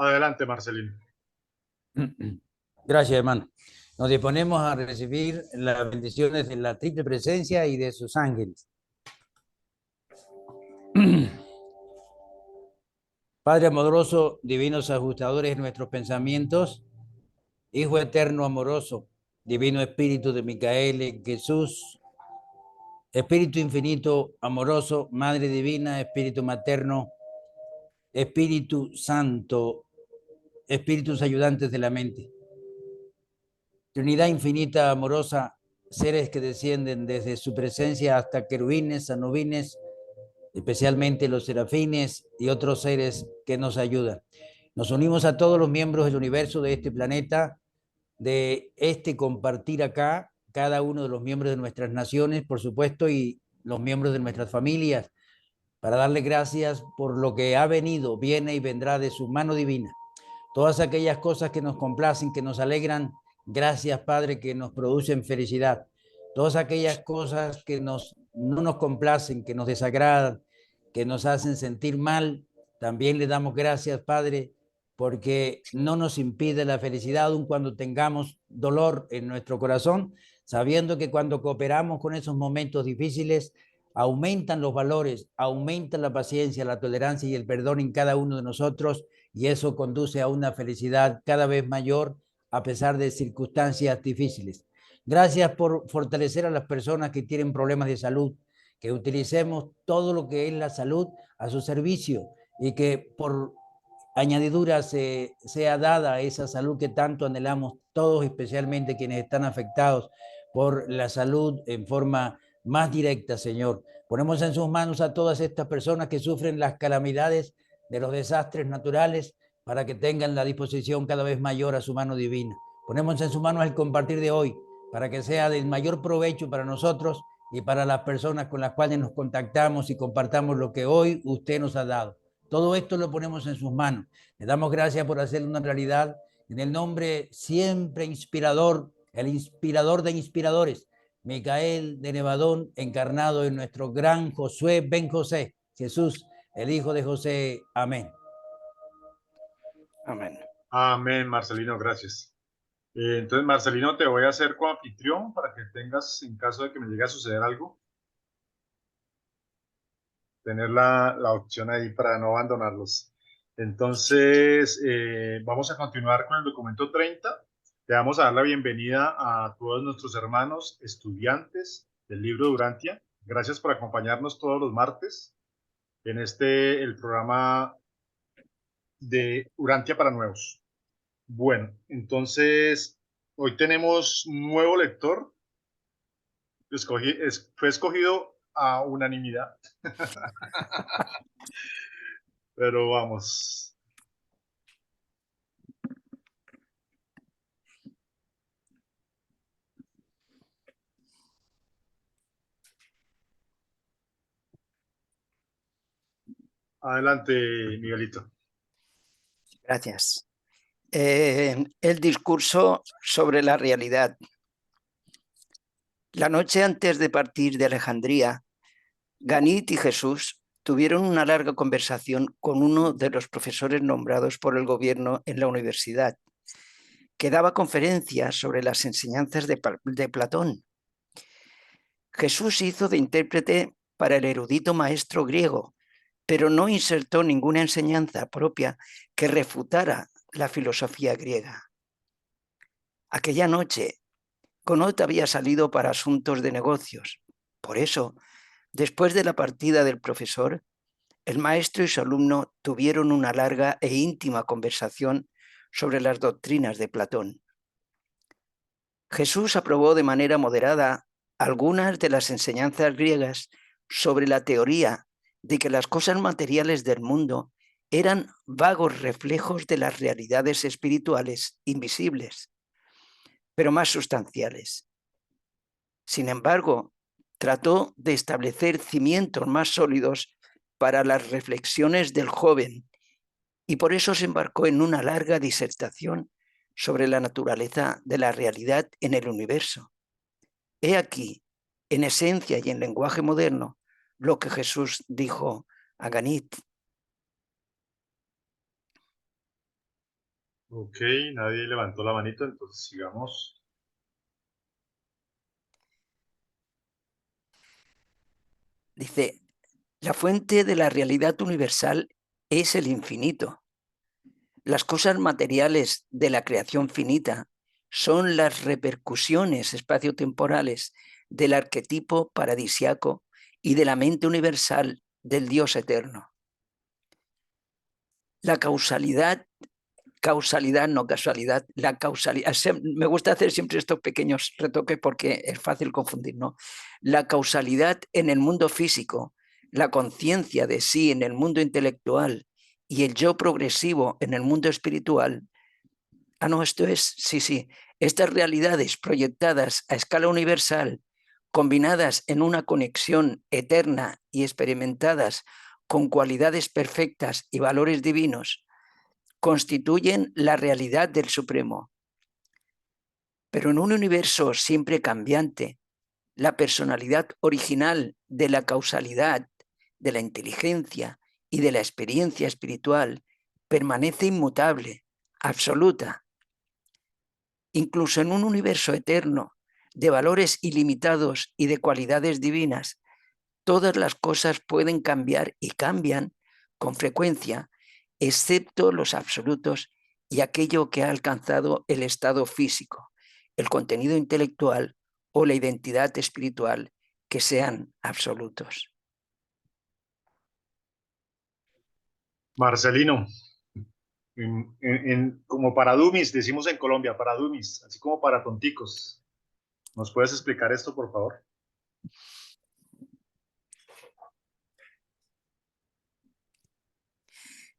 Adelante, Marcelino. Gracias, hermano. Nos disponemos a recibir las bendiciones de la triple presencia y de sus ángeles. Padre amoroso, divinos ajustadores de nuestros pensamientos, Hijo eterno amoroso, divino Espíritu de Micael, Jesús, Espíritu infinito amoroso, Madre divina, Espíritu materno, Espíritu santo, Espíritus ayudantes de la mente. Trinidad infinita amorosa, seres que descienden desde su presencia hasta querubines, anubines, especialmente los serafines y otros seres que nos ayudan. Nos unimos a todos los miembros del universo de este planeta, de este compartir acá, cada uno de los miembros de nuestras naciones, por supuesto, y los miembros de nuestras familias, para darle gracias por lo que ha venido, viene y vendrá de su mano divina. Todas aquellas cosas que nos complacen, que nos alegran, gracias, Padre, que nos producen felicidad. Todas aquellas cosas que no nos complacen, que nos desagradan, que nos hacen sentir mal, también le damos gracias, Padre, porque no nos impide la felicidad, aun cuando tengamos dolor en nuestro corazón, sabiendo que cuando cooperamos con esos momentos difíciles, aumentan los valores, aumentan la paciencia, la tolerancia y el perdón en cada uno de nosotros, y eso conduce a una felicidad cada vez mayor a pesar de circunstancias difíciles. Gracias por fortalecer a las personas que tienen problemas de salud, que utilicemos todo lo que es la salud a su servicio y que por añadidura sea dada esa salud que tanto anhelamos todos, especialmente quienes están afectados por la salud en forma más directa, Señor. Ponemos en sus manos a todas estas personas que sufren las calamidades de los desastres naturales para que tengan la disposición cada vez mayor a su mano divina. Ponemos en sus manos el compartir de hoy para que sea de mayor provecho para nosotros y para las personas con las cuales nos contactamos y compartamos lo que hoy usted nos ha dado. Todo esto lo ponemos en sus manos. Le damos gracias por hacerlo una realidad en el nombre siempre inspirador, el inspirador de inspiradores, Micael de Nevadón, encarnado en nuestro gran Josué Ben José, Jesús, el hijo de José. Amén. Amén. Amén, Marcelino, gracias. Entonces, Marcelino, te voy a hacer coanfitrión para que tengas, en caso de que me llegue a suceder algo, tener la opción ahí para no abandonarlos. Entonces, vamos a continuar con el documento 30. Le vamos a dar la bienvenida a todos nuestros hermanos estudiantes del libro de Urantia. Gracias por acompañarnos todos los martes en el programa de Urantia para nuevos. Bueno, entonces, hoy tenemos un nuevo lector. Fue escogido a unanimidad. Pero vamos. Adelante, Miguelito. Gracias. El discurso sobre la realidad. La noche antes de partir de Alejandría, Ganit y Jesús tuvieron una larga conversación con uno de los profesores nombrados por el gobierno en la universidad, que daba conferencias sobre las enseñanzas de Platón. Jesús hizo de intérprete para el erudito maestro griego, pero no insertó ninguna enseñanza propia que refutara la filosofía griega. Aquella noche, Conot había salido para asuntos de negocios. Por eso, después de la partida del profesor, el maestro y su alumno tuvieron una larga e íntima conversación sobre las doctrinas de Platón. Jesús aprobó de manera moderada algunas de las enseñanzas griegas sobre la teoría de que las cosas materiales del mundo eran vagos reflejos de las realidades espirituales invisibles, pero más sustanciales. Sin embargo, trató de establecer cimientos más sólidos para las reflexiones del joven y por eso se embarcó en una larga disertación sobre la naturaleza de la realidad en el universo. He aquí, en esencia y en lenguaje moderno, lo que Jesús dijo a Ganit. Ok, nadie levantó la manito, entonces sigamos. Dice, la fuente de la realidad universal es el infinito. Las cosas materiales de la creación finita son las repercusiones espaciotemporales del arquetipo paradisiaco y de la mente universal del Dios eterno. La causalidad, no casualidad, la causalidad, me gusta hacer siempre estos pequeños retoques porque es fácil confundir, ¿no? La causalidad en el mundo físico, la conciencia de sí en el mundo intelectual y el yo progresivo en el mundo espiritual. Ah, no, esto es, sí. Estas realidades proyectadas a escala universal, combinadas en una conexión eterna y experimentadas con cualidades perfectas y valores divinos, constituyen la realidad del Supremo. Pero en un universo siempre cambiante, la personalidad original de la causalidad, de la inteligencia y de la experiencia espiritual permanece inmutable, absoluta. Incluso en un universo eterno, de valores ilimitados y de cualidades divinas, todas las cosas pueden cambiar y cambian con frecuencia, excepto los absolutos y aquello que ha alcanzado el estado físico, el contenido intelectual o la identidad espiritual que sean absolutos. Marcelino, como para dummies, decimos en Colombia, para dummies, así como para tonticos. ¿Nos puedes explicar esto, por favor?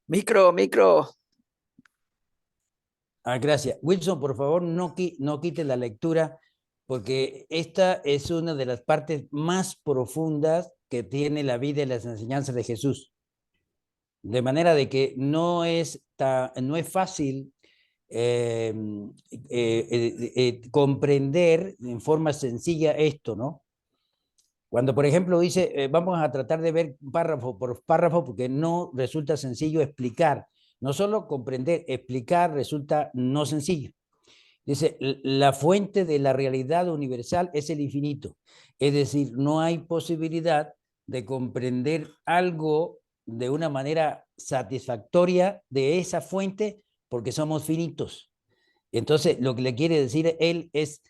Micro. Gracias. Wilson, por favor, no quite la lectura, porque esta es una de las partes más profundas que tiene la vida y las enseñanzas de Jesús. De manera de que no es fácil comprender en forma sencilla esto, ¿no? Cuando, por ejemplo, dice, vamos a tratar de ver párrafo por párrafo, porque no resulta sencillo explicar. No solo comprender, explicar resulta no sencillo. Dice, la fuente de la realidad universal es el infinito. Es decir, no hay posibilidad de comprender algo de una manera satisfactoria de esa fuente porque somos finitos. Entonces, lo que le quiere decir él es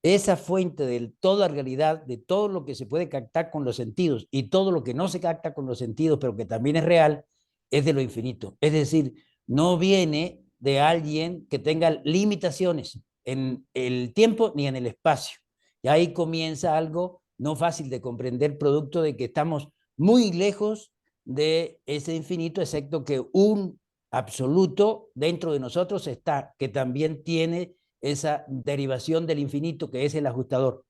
esa fuente de toda realidad, de todo lo que se puede captar con los sentidos y todo lo que no se capta con los sentidos, pero que también es real, es de lo infinito. Es decir, no viene de alguien que tenga limitaciones en el tiempo ni en el espacio. Y ahí comienza algo no fácil de comprender, producto de que estamos muy lejos de ese infinito, excepto que un absoluto dentro de nosotros está, que también tiene esa derivación del infinito, que es el ajustador.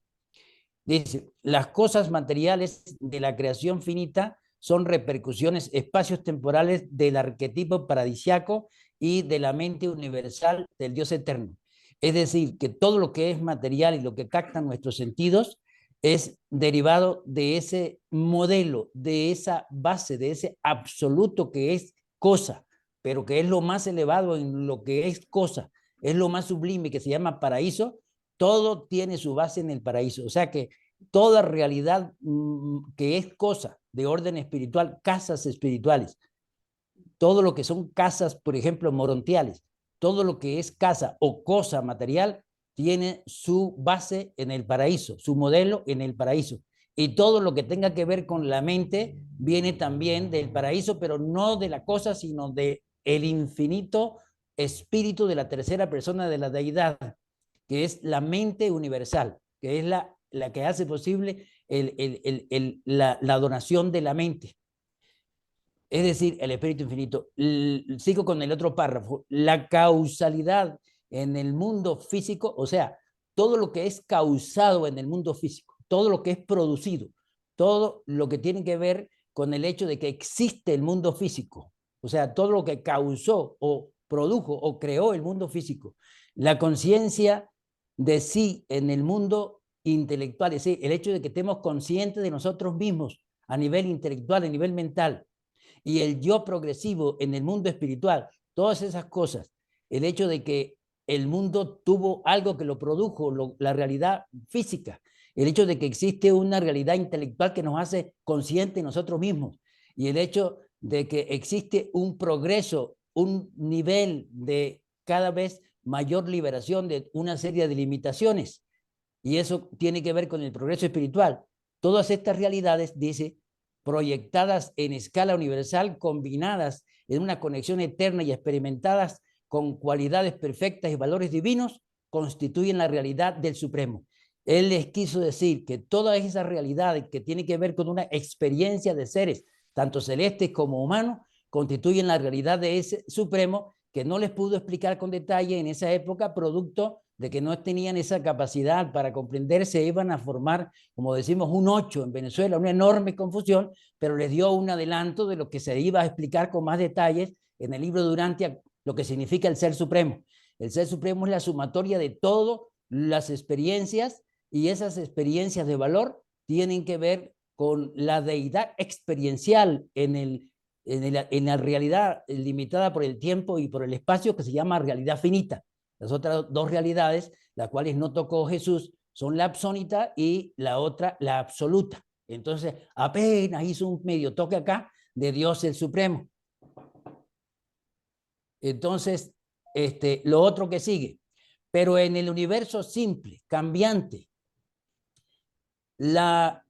Dice, las cosas materiales de la creación finita son repercusiones espacios temporales del arquetipo paradisiaco y de la mente universal del Dios eterno. Es decir, que todo lo que es material y lo que captan nuestros sentidos es derivado de ese modelo, de esa base, de ese absoluto que es cosa, pero que es lo más elevado en lo que es cosa, es lo más sublime que se llama paraíso. Todo tiene su base en el paraíso. O sea que toda realidad que es cosa de orden espiritual, casas espirituales, todo lo que son casas, por ejemplo, morontiales, todo lo que es casa o cosa material tiene su base en el paraíso, su modelo en el paraíso. Y todo lo que tenga que ver con la mente viene también del paraíso, pero no de la cosa, sino de el infinito espíritu de la tercera persona de la deidad, que es la mente universal, que es la que hace posible la donación de la mente. Es decir, el espíritu infinito. Sigo con el otro párrafo. La causalidad en el mundo físico, o sea, todo lo que es causado en el mundo físico, todo lo que es producido, todo lo que tiene que ver con el hecho de que existe el mundo físico, o sea, todo lo que causó o produjo o creó el mundo físico, la conciencia de sí en el mundo intelectual, es decir, el hecho de que estemos conscientes de nosotros mismos a nivel intelectual, a nivel mental, y el yo progresivo en el mundo espiritual, todas esas cosas el hecho de que el mundo tuvo algo que lo produjo, la realidad física, el hecho de que existe una realidad intelectual que nos hace conscientes de nosotros mismos, y el hecho de que existe un progreso, un nivel de cada vez mayor liberación de una serie de limitaciones, y eso tiene que ver con el progreso espiritual. Todas estas realidades, dice, proyectadas en escala universal, combinadas en una conexión eterna y experimentadas con cualidades perfectas y valores divinos, constituyen la realidad del Supremo. Él les quiso decir que todas esas realidades que tienen que ver con una experiencia de seres, tanto celestes como humanos, constituyen la realidad de ese Supremo que no les pudo explicar con detalle en esa época, producto de que no tenían esa capacidad para comprender, se iban a formar, como decimos, un 8 en Venezuela, una enorme confusión, pero les dio un adelanto de lo que se iba a explicar con más detalles en el libro Durantia, lo que significa el Ser Supremo. El Ser Supremo es la sumatoria de todas las experiencias, y esas experiencias de valor tienen que ver con la deidad experiencial en la realidad limitada por el tiempo y por el espacio, que se llama realidad finita. Las otras dos realidades, las cuales no tocó Jesús, son la absónita y la otra, la absoluta. Entonces, apenas hizo un medio toque acá de Dios el Supremo. Entonces, lo otro que sigue, pero en el universo simple, cambiante, la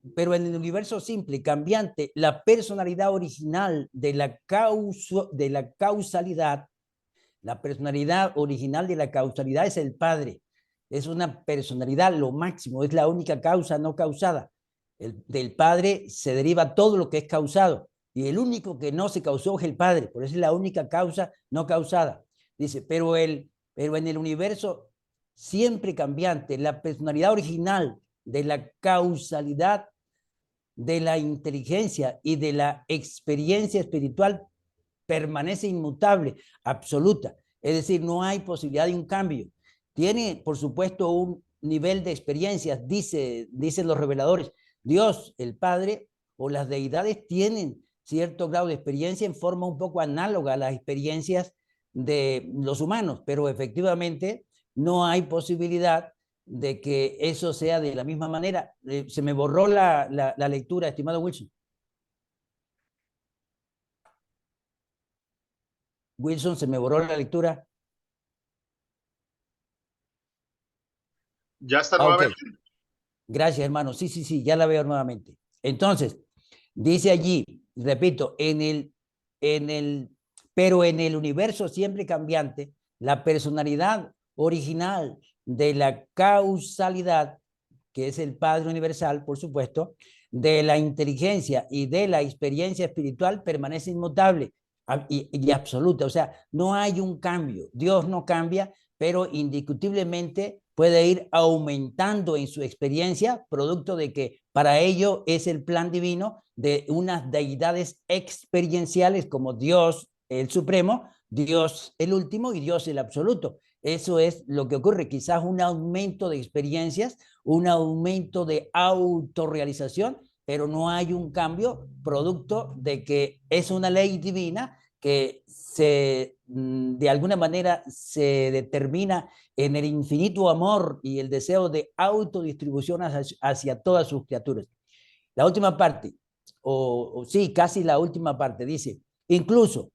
personalidad original de la causalidad, la personalidad original de la causalidad es el Padre. Es una personalidad lo máximo, es la única causa no causada. Del Padre se deriva todo lo que es causado, y el único que no se causó es el Padre, por eso es la única causa no causada. Dice, pero en el universo siempre cambiante, la personalidad original de la causalidad, de la inteligencia y de la experiencia espiritual permanece inmutable, absoluta. Es decir, no hay posibilidad de un cambio. Tiene, por supuesto, un nivel de experiencias, dicen los reveladores. Dios, el Padre, o las deidades tienen cierto grado de experiencia en forma un poco análoga a las experiencias de los humanos, pero efectivamente no hay posibilidad de que eso sea de la misma manera. Se me borró la lectura, estimado Wilson. Wilson, se me borró la lectura. Ya está Okay. nuevamente. Gracias, hermano. Sí, ya la veo nuevamente. Entonces, dice allí, repito, pero en el universo siempre cambiante, la personalidad original de la causalidad, que es el Padre Universal, por supuesto, de la inteligencia y de la experiencia espiritual permanece inmutable y absoluta. O sea, no hay un cambio. Dios no cambia, pero indiscutiblemente puede ir aumentando en su experiencia, producto de que para ello es el plan divino de unas deidades experienciales como Dios el Supremo, Dios el Último y Dios el Absoluto. Eso es lo que ocurre, quizás un aumento de experiencias, un aumento de autorrealización, pero no hay un cambio producto de que es una ley divina que de alguna manera se determina en el infinito amor y el deseo de autodistribución hacia todas sus criaturas. La última parte, sí, casi la última parte, dice, incluso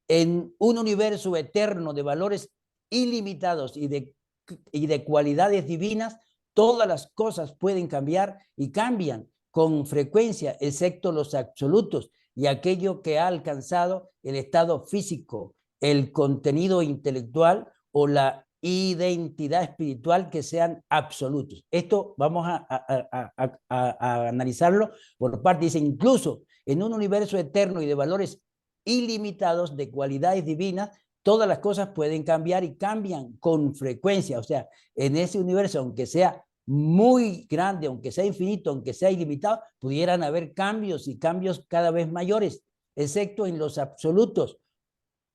en un universo eterno de valores ilimitados y de cualidades divinas, todas las cosas pueden cambiar y cambian con frecuencia, excepto los absolutos y aquello que ha alcanzado el estado físico, el contenido intelectual o la identidad espiritual que sean absolutos. Esto vamos a analizarlo por parte, dice, incluso en un universo eterno y de valores ilimitados de cualidades divinas, todas las cosas pueden cambiar y cambian con frecuencia. O sea, en ese universo, aunque sea muy grande, aunque sea infinito, aunque sea ilimitado, pudieran haber cambios y cambios cada vez mayores, excepto en los absolutos.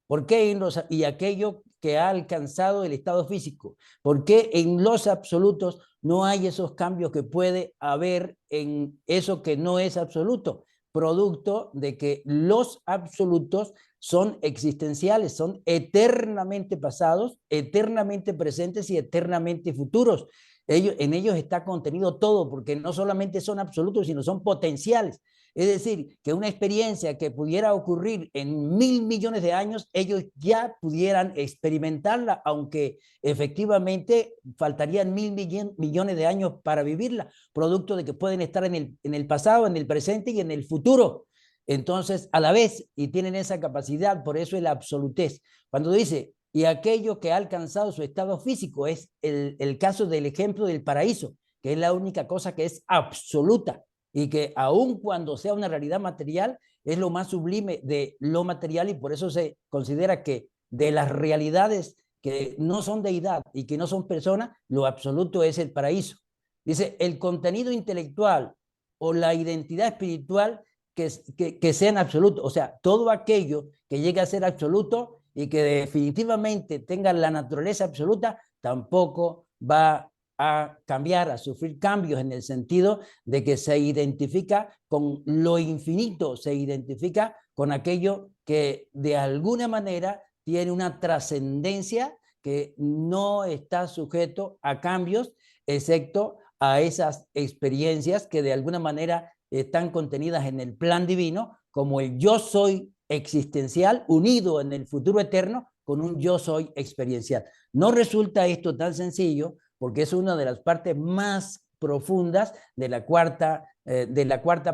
¿Por qué y aquello que ha alcanzado el estado físico? ¿Por qué en los absolutos no hay esos cambios que puede haber en eso que no es absoluto? producto de que los absolutos son existenciales, son eternamente pasados, eternamente presentes y eternamente futuros. En ellos está contenido todo, porque no solamente son absolutos, sino son potenciales. Es decir, que una experiencia que pudiera ocurrir en 1.000 millones de años, ellos ya pudieran experimentarla, aunque efectivamente faltarían 1.000 millones de años para vivirla, producto de que pueden estar en el pasado, en el presente y en el futuro. Entonces, a la vez, y tienen esa capacidad, por eso es la absolutez. Cuando dice, y aquello que ha alcanzado su estado físico, es el caso del ejemplo del paraíso, que es la única cosa que es absoluta, y que aun cuando sea una realidad material, es lo más sublime de lo material, y por eso se considera que de las realidades que no son deidad y que no son personas, lo absoluto es el paraíso. Dice, el contenido intelectual o la identidad espiritual que sean absolutos, o sea, todo aquello que llegue a ser absoluto y que definitivamente tenga la naturaleza absoluta, tampoco va a cambiar, a sufrir cambios en el sentido de que se identifica con lo infinito, se identifica con aquello que de alguna manera tiene una trascendencia que no está sujeto a cambios, excepto a esas experiencias que de alguna manera están contenidas en el plan divino, como el yo soy existencial unido en el futuro eterno con un yo soy experiencial. No resulta esto tan sencillo, porque es una de las partes más profundas de la cuarta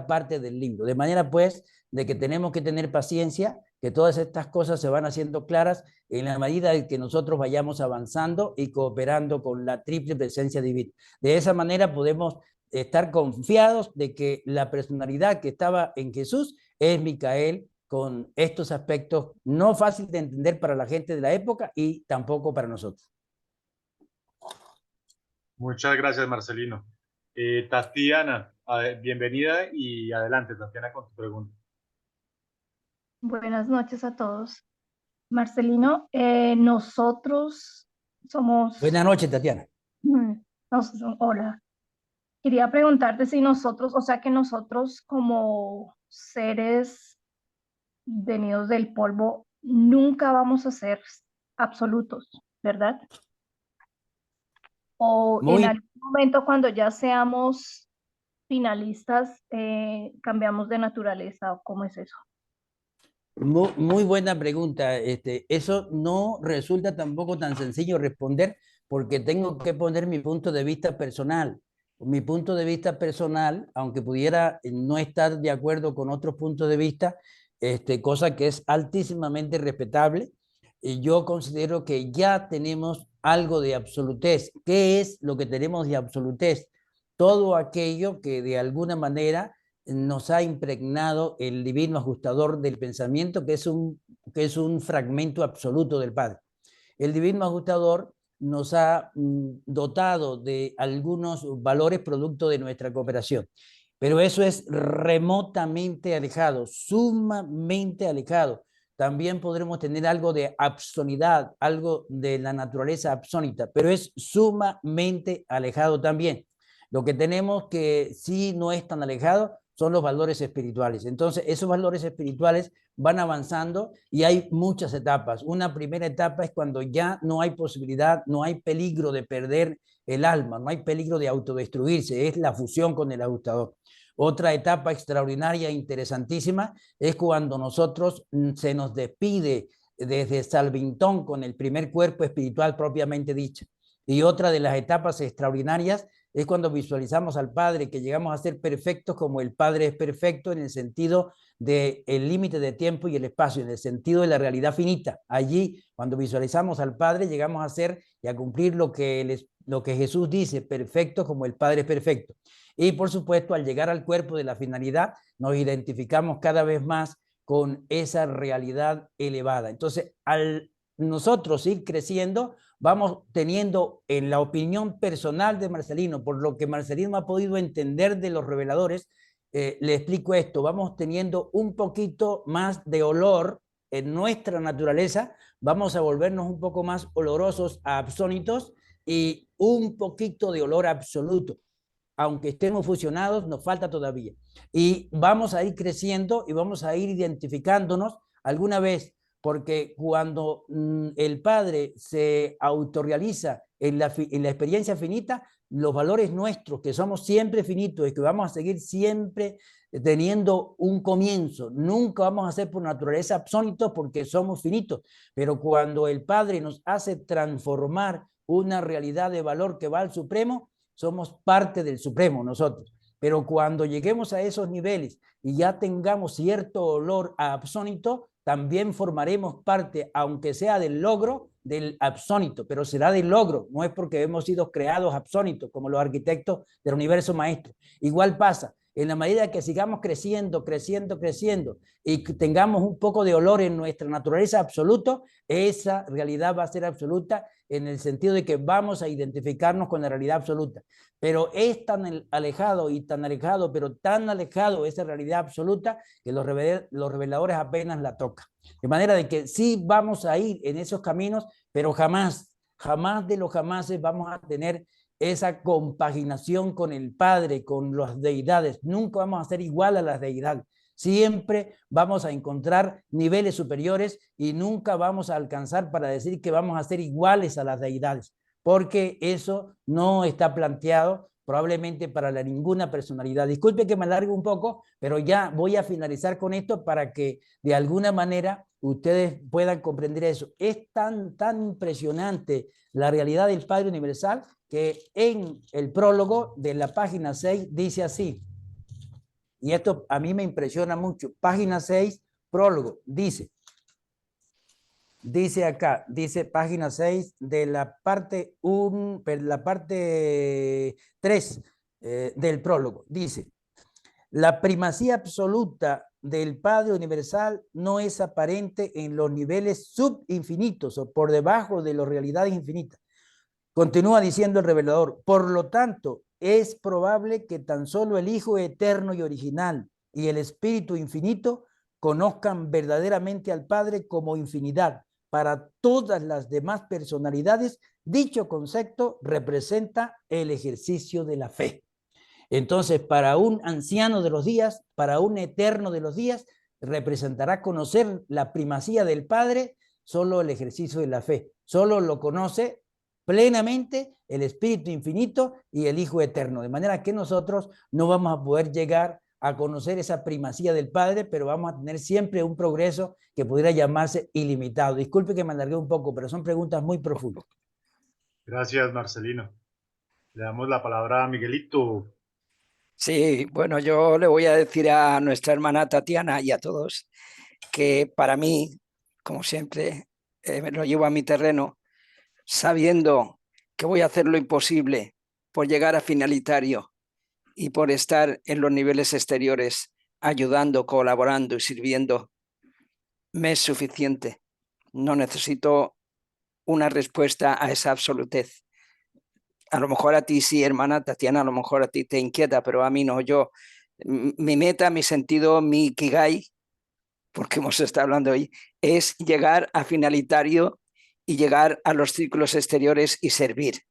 parte del libro. De manera pues de que tenemos que tener paciencia, que todas estas cosas se van haciendo claras en la medida en que nosotros vayamos avanzando y cooperando con la triple presencia divina. De esa manera podemos estar confiados de que la personalidad que estaba en Jesús es Micael, con estos aspectos no fáciles de entender para la gente de la época y tampoco para nosotros. Muchas gracias, Marcelino. Tatiana, bienvenida y adelante, Tatiana, con tu pregunta. Buenas noches a todos. Marcelino, nosotros somos... Buenas noches, Tatiana. Hola. Quería preguntarte si nosotros, o sea que nosotros como seres venidos del polvo, nunca vamos a ser absolutos, ¿verdad? O en algún momento cuando ya seamos finalistas, cambiamos de naturaleza, ¿o cómo es eso? Muy buena pregunta. Eso no resulta tampoco tan sencillo responder, porque tengo que poner mi punto de vista personal. Mi punto de vista personal, aunque pudiera no estar de acuerdo con otros puntos de vista, cosa que es altísimamente respetable, yo considero que ya tenemos algo de absolutez. ¿Qué es lo que tenemos de absolutez? Todo aquello que de alguna manera nos ha impregnado el divino ajustador del pensamiento, que es un fragmento absoluto del Padre. El divino ajustador nos ha dotado de algunos valores producto de nuestra cooperación, pero eso es remotamente alejado, sumamente alejado. También podremos tener algo de absonidad, algo de la naturaleza absónita, pero es sumamente alejado también. Lo que tenemos que sí no es tan alejado son los valores espirituales. Entonces, esos valores espirituales van avanzando y hay muchas etapas. Una primera etapa es cuando ya no hay posibilidad, no hay peligro de perder el alma, no hay peligro de autodestruirse, es la fusión con el ajustador. Otra etapa extraordinaria e interesantísima es cuando nosotros se nos despide desde Salvintón con el primer cuerpo espiritual propiamente dicho. Y otra de las etapas extraordinarias es cuando visualizamos al Padre, que llegamos a ser perfectos como el Padre es perfecto, en el sentido del límite de tiempo y el espacio, en el sentido de la realidad finita. Allí, cuando visualizamos al Padre, llegamos a ser y a cumplir lo que Jesús dice, perfecto como el Padre es perfecto. Y por supuesto, al llegar al cuerpo de la finalidad, nos identificamos cada vez más con esa realidad elevada. Entonces, al nosotros ir creciendo, vamos teniendo, en la opinión personal de Marcelino, por lo que Marcelino ha podido entender de los reveladores, le explico esto, vamos teniendo un poquito más de olor en nuestra naturaleza, vamos a volvernos un poco más olorosos a absónitos y un poquito de olor absoluto. aunque estemos fusionados, nos falta todavía. Y vamos a ir creciendo y vamos a ir identificándonos alguna vez, porque cuando el Padre se autorrealiza en la experiencia finita, los valores nuestros, que somos siempre finitos y que vamos a seguir siempre teniendo un comienzo, nunca vamos a ser por naturaleza absónitos porque somos finitos, pero cuando el Padre nos hace transformar una realidad de valor que va al Supremo, somos parte del Supremo nosotros. Pero cuando lleguemos a esos niveles y ya tengamos cierto olor a absónito, también formaremos parte, aunque sea del logro, del absónito, pero será del logro, no es porque hemos sido creados absónitos como los arquitectos del universo maestro. Igual pasa, en la medida que sigamos creciendo y tengamos un poco de olor en nuestra naturaleza absoluta, esa realidad va a ser absoluta en el sentido de que vamos a identificarnos con la realidad absoluta. Pero es tan alejado y tan alejado, pero tan alejado esa realidad absoluta que los reveladores apenas la tocan. De manera de que sí vamos a ir en esos caminos, pero jamás de los jamases vamos a tener esa compaginación con el Padre, con las deidades. Nunca vamos a ser igual a las deidades. Siempre vamos a encontrar niveles superiores y nunca vamos a alcanzar para decir que vamos a ser iguales a las deidades, porque eso no está planteado probablemente para ninguna personalidad. Disculpe que me alargue un poco, pero ya voy a finalizar con esto para que de alguna manera ustedes puedan comprender eso. Es tan impresionante la realidad del Padre Universal que en el prólogo de la página 6 dice así, y esto a mí me impresiona mucho, página 6, prólogo, dice acá, dice página 6 de la parte 1, la parte 3 del prólogo, dice, la primacía absoluta del Padre Universal no es aparente en los niveles subinfinitos o por debajo de las realidades infinitas. Continúa diciendo el revelador, por lo tanto, es probable que tan solo el Hijo eterno y original y el Espíritu infinito conozcan verdaderamente al Padre como infinidad. Para todas las demás personalidades, dicho concepto representa el ejercicio de la fe. Entonces, para un anciano de los días, para un eterno de los días, representará conocer la primacía del Padre solo el ejercicio de la fe. Solo lo conoce plenamente el Espíritu infinito y el Hijo eterno. De manera que nosotros no vamos a poder llegar a conocer esa primacía del Padre, pero vamos a tener siempre un progreso que pudiera llamarse ilimitado. Disculpe que me alargué un poco, pero son preguntas muy profundas. Gracias, Marcelino. Le damos la palabra a Miguelito. Sí, bueno, yo le voy a decir a nuestra hermana Tatiana y a todos que para mí, como siempre, me lo llevo a mi terreno, sabiendo que voy a hacer lo imposible por llegar a finalitario y por estar en los niveles exteriores, ayudando, colaborando y sirviendo, me es suficiente. No necesito una respuesta a esa absolutez. A lo mejor a ti sí, hermana Tatiana, a lo mejor a ti te inquieta, pero a mí no. Yo, mi meta, mi sentido, mi ikigai, porque hemos estado hablando hoy, es llegar a finalitario y llegar a los círculos exteriores y servir.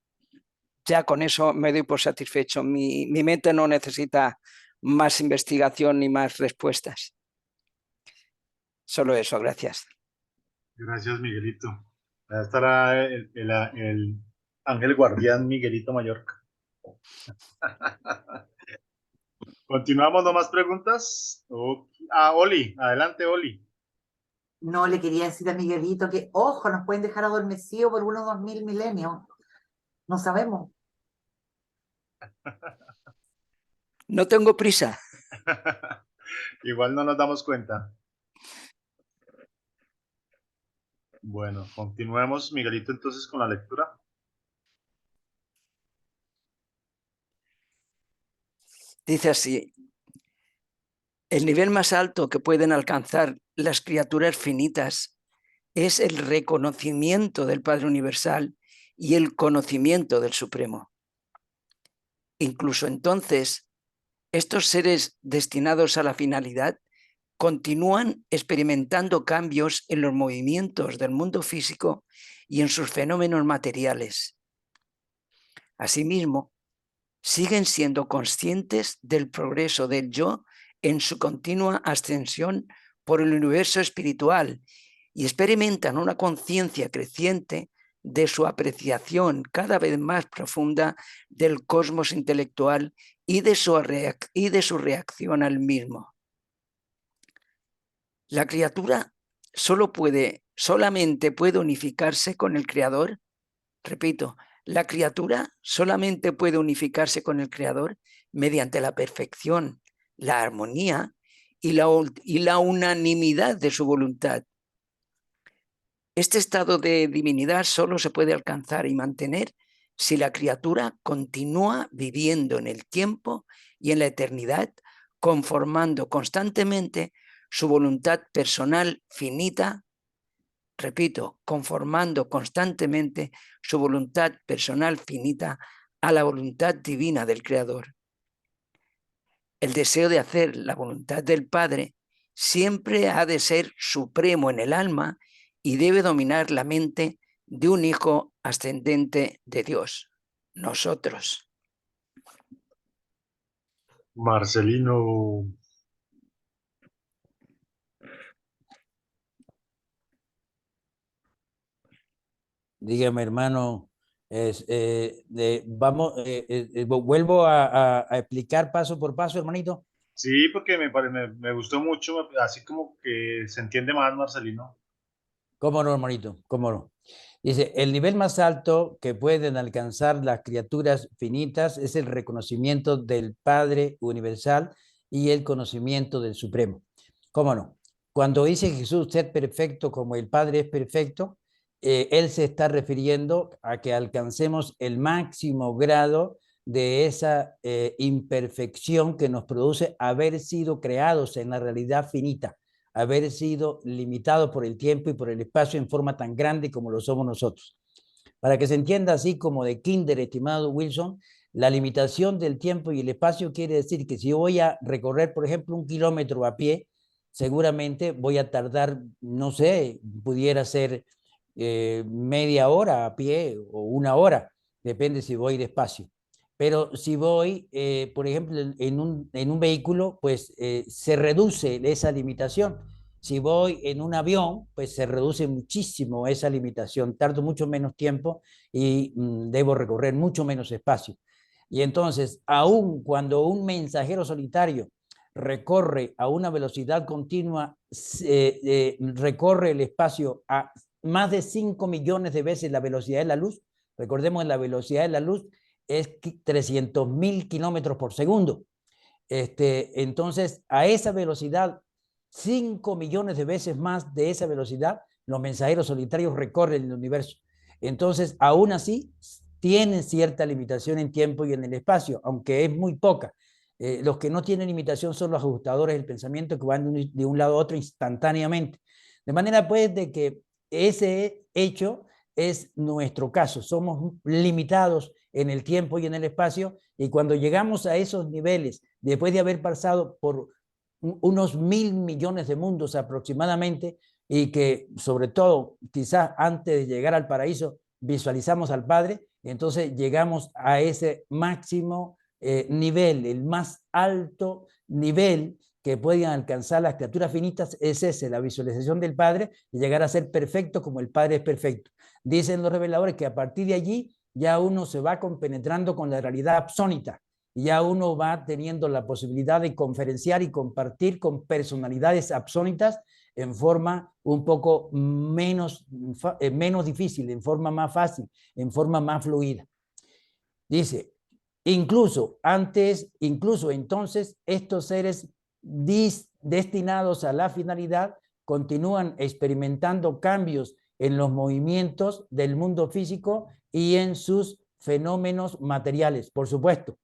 Ya con eso me doy por satisfecho. Mi mente no necesita más investigación ni más respuestas. Solo eso, gracias. Gracias, Miguelito. Allá estará el ángel guardián Miguelito Mallorca. Continuamos, ¿no más preguntas? Oli, adelante, Oli. No, le quería decir a Miguelito que, ojo, nos pueden dejar adormecidos por unos 2000 milenios. No sabemos. No tengo prisa. Igual no nos damos cuenta. Bueno, continuemos, Miguelito, entonces con la lectura. Dice así, el nivel más alto que pueden alcanzar las criaturas finitas es el reconocimiento del Padre Universal y el conocimiento del Supremo. Incluso entonces, estos seres destinados a la finalidad continúan experimentando cambios en los movimientos del mundo físico y en sus fenómenos materiales. Asimismo, siguen siendo conscientes del progreso del yo en su continua ascensión por el universo espiritual y experimentan una conciencia creciente de su apreciación cada vez más profunda del cosmos intelectual y de su reacción al mismo. La criatura solamente puede unificarse con el Creador. Repito, la criatura solamente puede unificarse con el Creador mediante la perfección, la armonía y la unanimidad de su voluntad. Este estado de divinidad solo se puede alcanzar y mantener si la criatura continúa viviendo en el tiempo y en la eternidad, conformando constantemente su voluntad personal finita. Repito, conformando constantemente su voluntad personal finita a la voluntad divina del Creador. El deseo de hacer la voluntad del Padre siempre ha de ser supremo en el alma y debe dominar la mente de un hijo ascendente de Dios, nosotros. Marcelino. Dígame, hermano, vuelvo a explicar paso por paso, hermanito. Sí, porque me gustó mucho, así como que se entiende más, Marcelino. ¿Cómo no, hermanito? ¿Cómo no? Dice, el nivel más alto que pueden alcanzar las criaturas finitas es el reconocimiento del Padre universal y el conocimiento del Supremo. ¿Cómo no? Cuando dice Jesús, sed perfecto como el Padre es perfecto, él se está refiriendo a que alcancemos el máximo grado de esa imperfección que nos produce haber sido creados en la realidad finita, haber sido limitados por el tiempo y por el espacio en forma tan grande como lo somos nosotros. Para que se entienda así como de kinder, estimado Wilson, la limitación del tiempo y el espacio quiere decir que si yo voy a recorrer, por ejemplo, 1 kilómetro a pie, seguramente voy a tardar, no sé, pudiera ser media hora a pie o 1 hora, depende si voy despacio. Pero si voy, por ejemplo, en un vehículo, pues se reduce esa limitación. Si voy en un avión, pues se reduce muchísimo esa limitación. Tardo mucho menos tiempo y debo recorrer mucho menos espacio. Y entonces, aun cuando un mensajero solitario recorre a una velocidad continua, recorre el espacio a más de 5 millones de veces la velocidad de la luz. Recordemos, la velocidad de la luz es 300.000 kilómetros por segundo. Entonces, a esa velocidad, 5 millones de veces más de esa velocidad, los mensajeros solitarios recorren el universo. Entonces, aún así, tienen cierta limitación en tiempo y en el espacio, aunque es muy poca. Los que no tienen limitación son los ajustadores del pensamiento que van de un lado a otro instantáneamente. De manera, pues, de que ese hecho es nuestro caso. Somos limitados en el tiempo y en el espacio, y cuando llegamos a esos niveles, después de haber pasado por unos 1.000 millones de mundos aproximadamente, y que sobre todo quizás antes de llegar al paraíso visualizamos al Padre, entonces llegamos a ese máximo nivel, el más alto nivel que pueden alcanzar las criaturas finitas es ese, la visualización del Padre, y llegar a ser perfecto como el Padre es perfecto. Dicen los reveladores que a partir de allí ya uno se va compenetrando con la realidad absónita, y ya uno va teniendo la posibilidad de conferenciar y compartir con personalidades absónitas en forma un poco menos difícil, en forma más fácil, en forma más fluida. Dice, incluso entonces, estos seres destinados a la finalidad continúan experimentando cambios en los movimientos del mundo físico y en sus fenómenos materiales. Por supuesto,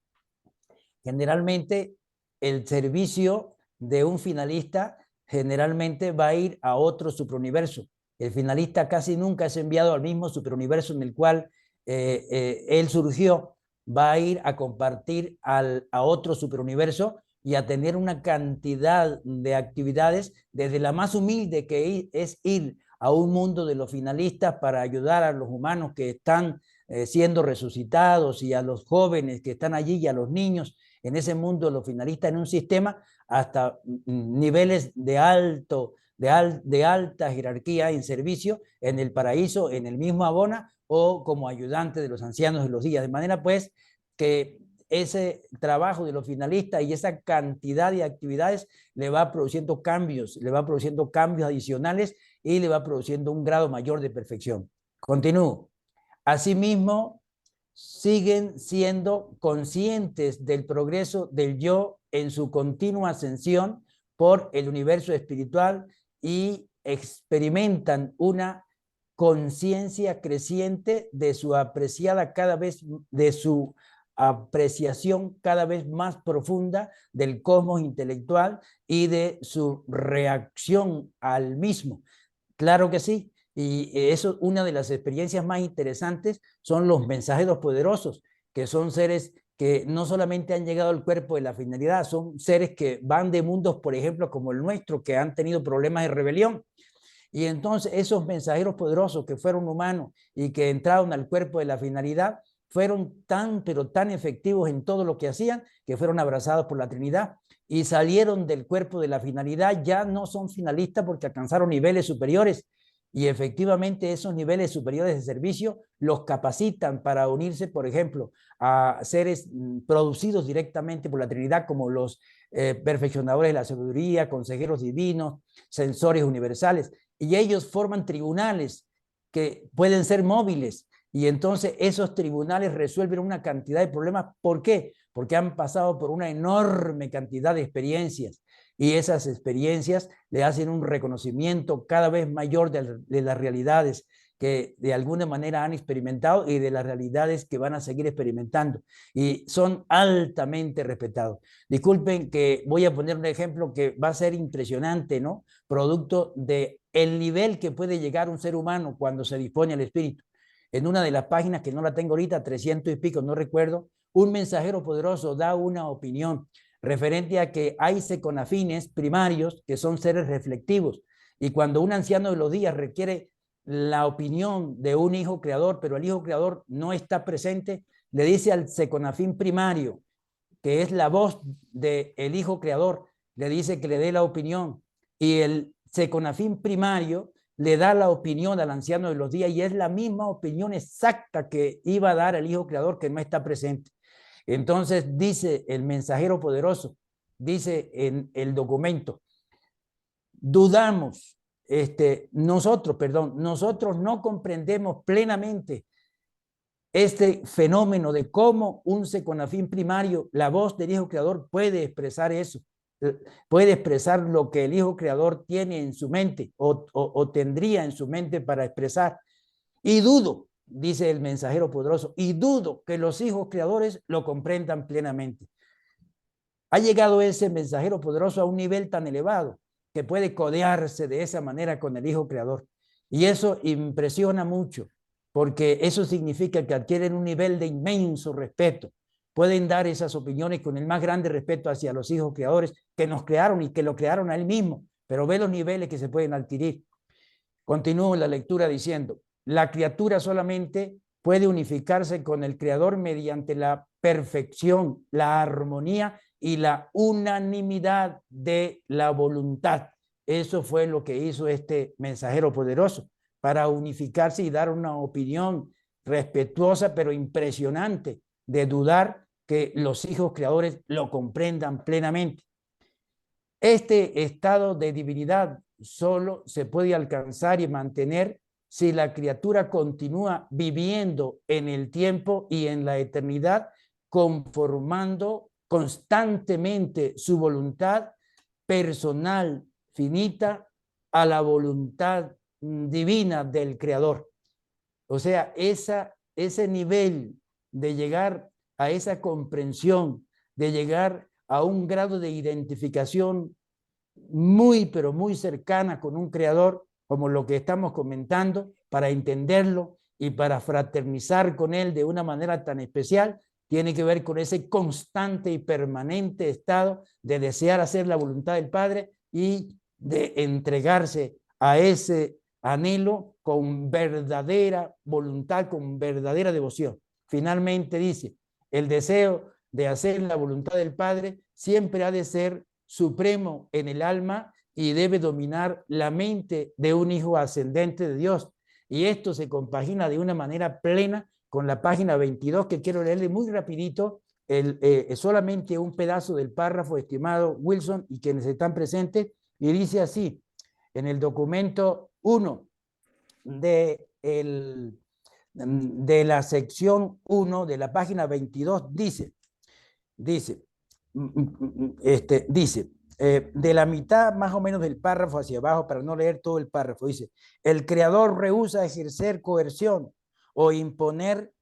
generalmente el servicio de un finalista generalmente va a ir a otro superuniverso. El finalista casi nunca es enviado al mismo superuniverso en el cual él surgió. Va a ir a compartir a otro superuniverso y a tener una cantidad de actividades, desde la más humilde, que es ir a un mundo de los finalistas para ayudar a los humanos que están siendo resucitados, y a los jóvenes que están allí y a los niños en ese mundo, los finalistas en un sistema, hasta niveles de alta jerarquía en servicio en el paraíso, en el mismo Abona, o como ayudante de los ancianos de los días. De manera pues que ese trabajo de los finalistas y esa cantidad de actividades le va produciendo cambios adicionales y le va produciendo un grado mayor de perfección. Continúo. Asimismo, siguen siendo conscientes del progreso del yo en su continua ascensión por el universo espiritual y experimentan una conciencia creciente de su apreciación cada vez más profunda del cosmos intelectual y de su reacción al mismo. Claro que sí. Y eso, una de las experiencias más interesantes son los mensajeros poderosos, que son seres que no solamente han llegado al cuerpo de la finalidad, son seres que van de mundos, por ejemplo, como el nuestro, que han tenido problemas de rebelión. Y entonces esos mensajeros poderosos que fueron humanos y que entraron al cuerpo de la finalidad, fueron pero tan efectivos en todo lo que hacían, que fueron abrazados por la Trinidad y salieron del cuerpo de la finalidad. Ya no son finalistas porque alcanzaron niveles superiores, y efectivamente esos niveles superiores de servicio los capacitan para unirse, por ejemplo, a seres producidos directamente por la Trinidad, como los perfeccionadores de la sabiduría, consejeros divinos, sensores universales, y ellos forman tribunales que pueden ser móviles, y entonces esos tribunales resuelven una cantidad de problemas. ¿Por qué? Porque han pasado por una enorme cantidad de experiencias, y esas experiencias le hacen un reconocimiento cada vez mayor de las realidades que de alguna manera han experimentado y de las realidades que van a seguir experimentando, y son altamente respetados. Disculpen que voy a poner un ejemplo que va a ser impresionante, ¿no? Producto de el nivel que puede llegar un ser humano cuando se dispone al espíritu. En una de las páginas, que no la tengo ahorita, 300 y pico, no recuerdo, un mensajero poderoso da una opinión referente a que hay seconafines primarios que son seres reflectivos, y cuando un anciano de los días requiere la opinión de un hijo creador, pero el hijo creador no está presente, le dice al seconafín primario, que es la voz del hijo creador, le dice que le dé la opinión, y el seconafín primario le da la opinión al anciano de los días, y es la misma opinión exacta que iba a dar el hijo creador, que no está presente. Entonces dice el mensajero poderoso, dice en el documento, nosotros no comprendemos plenamente este fenómeno de cómo un seconafín primario, la voz del hijo creador, puede expresar eso, puede expresar lo que el hijo creador tiene en su mente o tendría en su mente para expresar. Y dudo, dice el mensajero poderoso, y dudo que los hijos creadores lo comprendan plenamente. Ha llegado ese mensajero poderoso a un nivel tan elevado que puede codearse de esa manera con el hijo creador. Y eso impresiona mucho, porque eso significa que adquieren un nivel de inmenso respeto. Pueden dar esas opiniones con el más grande respeto hacia los hijos creadores que nos crearon y que lo crearon a él mismo, pero ve los niveles que se pueden adquirir. Continúo la lectura diciendo, la criatura solamente puede unificarse con el creador mediante la perfección, la armonía y la unanimidad de la voluntad. Eso fue lo que hizo este mensajero poderoso para unificarse y dar una opinión respetuosa pero impresionante, de dudar que los hijos creadores lo comprendan plenamente. Este estado de divinidad solo se puede alcanzar y mantener si la criatura continúa viviendo en el tiempo y en la eternidad, conformando constantemente su voluntad personal finita a la voluntad divina del Creador. O sea, ese nivel de llegar a esa comprensión, de llegar a un grado de identificación muy, pero muy cercana con un creador, como lo que estamos comentando, para entenderlo y para fraternizar con él de una manera tan especial, tiene que ver con ese constante y permanente estado de desear hacer la voluntad del Padre y de entregarse a ese Anhelo con verdadera voluntad, con verdadera devoción. Finalmente dice, el deseo de hacer la voluntad del Padre siempre ha de ser supremo en el alma y debe dominar la mente de un hijo ascendente de Dios. Y esto se compagina de una manera plena con la página 22, que quiero leerle muy rapidito, solamente un pedazo del párrafo, estimado Wilson, y quienes están presentes, y dice así, en el documento 1 de la sección 1 de la página 22, dice, de la mitad más o menos del párrafo hacia abajo, para no leer todo el párrafo, dice, el creador rehúsa ejercer coerción o imponer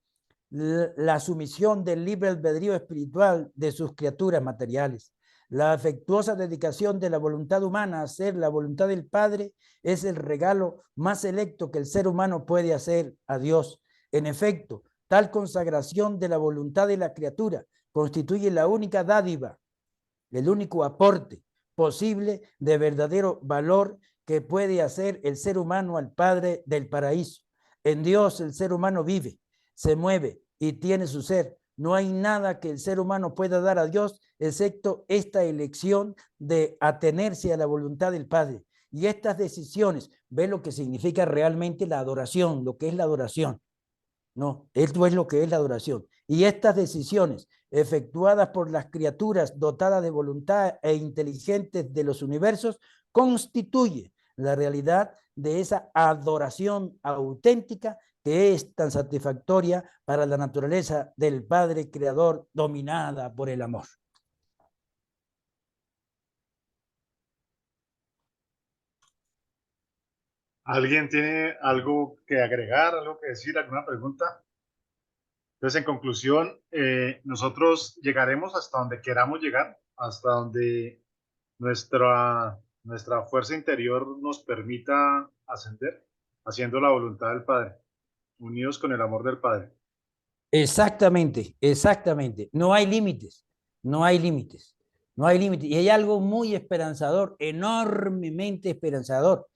la sumisión del libre albedrío espiritual de sus criaturas materiales. La afectuosa dedicación de la voluntad humana a hacer la voluntad del Padre es el regalo más selecto que el ser humano puede hacer a Dios. En efecto, tal consagración de la voluntad de la criatura constituye la única dádiva, el único aporte posible de verdadero valor que puede hacer el ser humano al Padre del paraíso. En Dios el ser humano vive, se mueve y tiene su ser. No hay nada que el ser humano pueda dar a Dios excepto esta elección de atenerse a la voluntad del Padre. Y estas decisiones, ve lo que significa realmente la adoración, lo que es la adoración. No, esto es lo que es la adoración. Y estas decisiones efectuadas por las criaturas dotadas de voluntad e inteligentes de los universos constituye la realidad de esa adoración auténtica que es tan satisfactoria para la naturaleza del Padre Creador dominada por el amor. ¿Alguien tiene algo que agregar, algo que decir, alguna pregunta? Entonces, en conclusión, nosotros llegaremos hasta donde queramos llegar, hasta donde nuestra fuerza interior nos permita ascender, haciendo la voluntad del Padre, unidos con el amor del Padre. Exactamente, exactamente. No hay límites, no hay límites, no hay límites. Y hay algo muy esperanzador, enormemente esperanzador,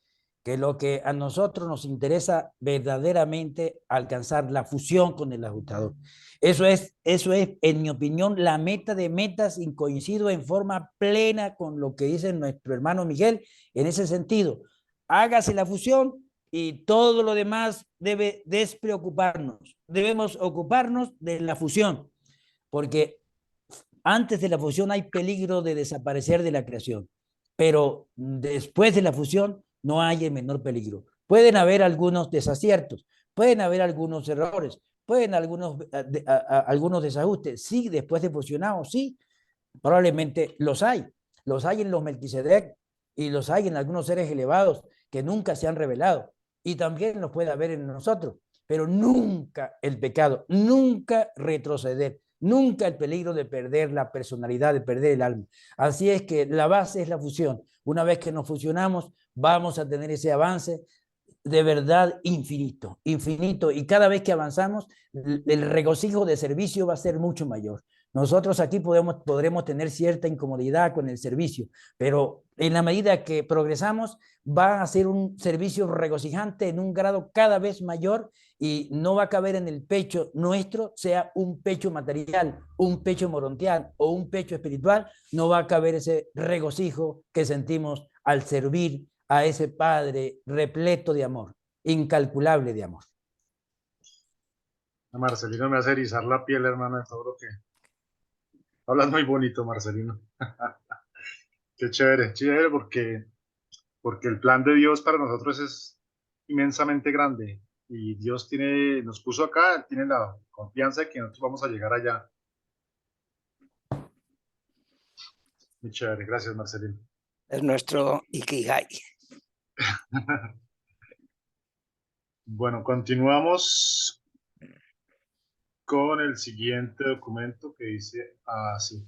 que lo que a nosotros nos interesa verdaderamente alcanzar la fusión con el ajustador. Eso es, en mi opinión, la meta de metas, y coincido en forma plena con lo que dice nuestro hermano Miguel en ese sentido. Hágase la fusión y todo lo demás debe despreocuparnos. Debemos ocuparnos de la fusión, porque antes de la fusión hay peligro de desaparecer de la creación, pero después de la fusión no hay el menor peligro. Pueden haber algunos desaciertos, pueden haber algunos errores, pueden algunos desajustes. Sí, después de fusionados, sí, probablemente los hay en los Melquisedec y los hay en algunos seres elevados que nunca se han revelado, y también los puede haber en nosotros, pero nunca el pecado, nunca retroceder, nunca el peligro de perder la personalidad, de perder el alma. Así es que la base es la fusión. Una vez que nos fusionamos, vamos a tener ese avance de verdad infinito, infinito, y cada vez que avanzamos, el regocijo de servicio va a ser mucho mayor. Nosotros aquí podremos tener cierta incomodidad con el servicio, pero en la medida que progresamos, va a ser un servicio regocijante en un grado cada vez mayor, y no va a caber en el pecho nuestro, sea un pecho material, un pecho morontial o un pecho espiritual, no va a caber ese regocijo que sentimos al servir a ese Padre repleto de amor, incalculable de amor. Marcelino me hace erizar la piel, hermano, de todo lo que... Hablas muy bonito, Marcelino. Qué chévere, chévere, porque el plan de Dios para nosotros es inmensamente grande, y Dios nos puso acá, tiene la confianza de que nosotros vamos a llegar allá. Muy chévere, gracias, Marcelino. Es nuestro Ikigai. Bueno, continuamos con el siguiente documento que dice así.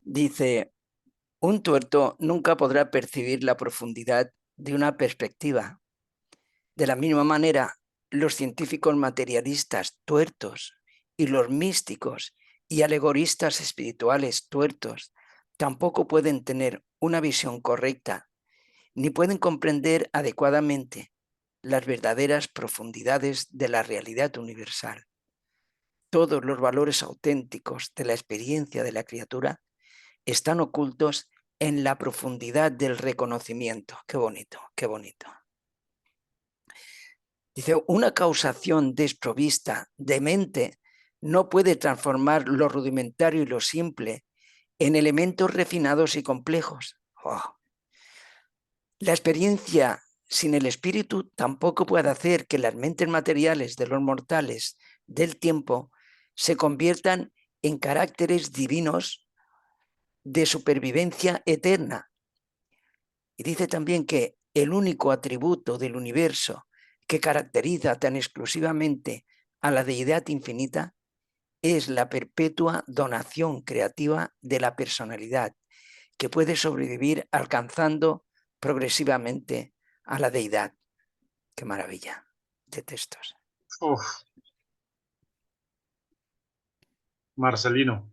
Dice, un tuerto nunca podrá percibir la profundidad de una perspectiva. De la misma manera, los científicos materialistas tuertos y los místicos y alegoristas espirituales tuertos tampoco pueden tener una visión correcta, ni pueden comprender adecuadamente las verdaderas profundidades de la realidad universal. Todos los valores auténticos de la experiencia de la criatura están ocultos en la profundidad del reconocimiento. Qué bonito, qué bonito. Dice, una causación desprovista de mente no puede transformar lo rudimentario y lo simple en elementos refinados y complejos. Oh. La experiencia sin el espíritu tampoco puede hacer que las mentes materiales de los mortales del tiempo se conviertan en caracteres divinos de supervivencia eterna. Y dice también que el único atributo del universo que caracteriza tan exclusivamente a la deidad infinita es la perpetua donación creativa de la personalidad, que puede sobrevivir alcanzando progresivamente a la deidad. Qué maravilla de textos. Uf. Marcelino.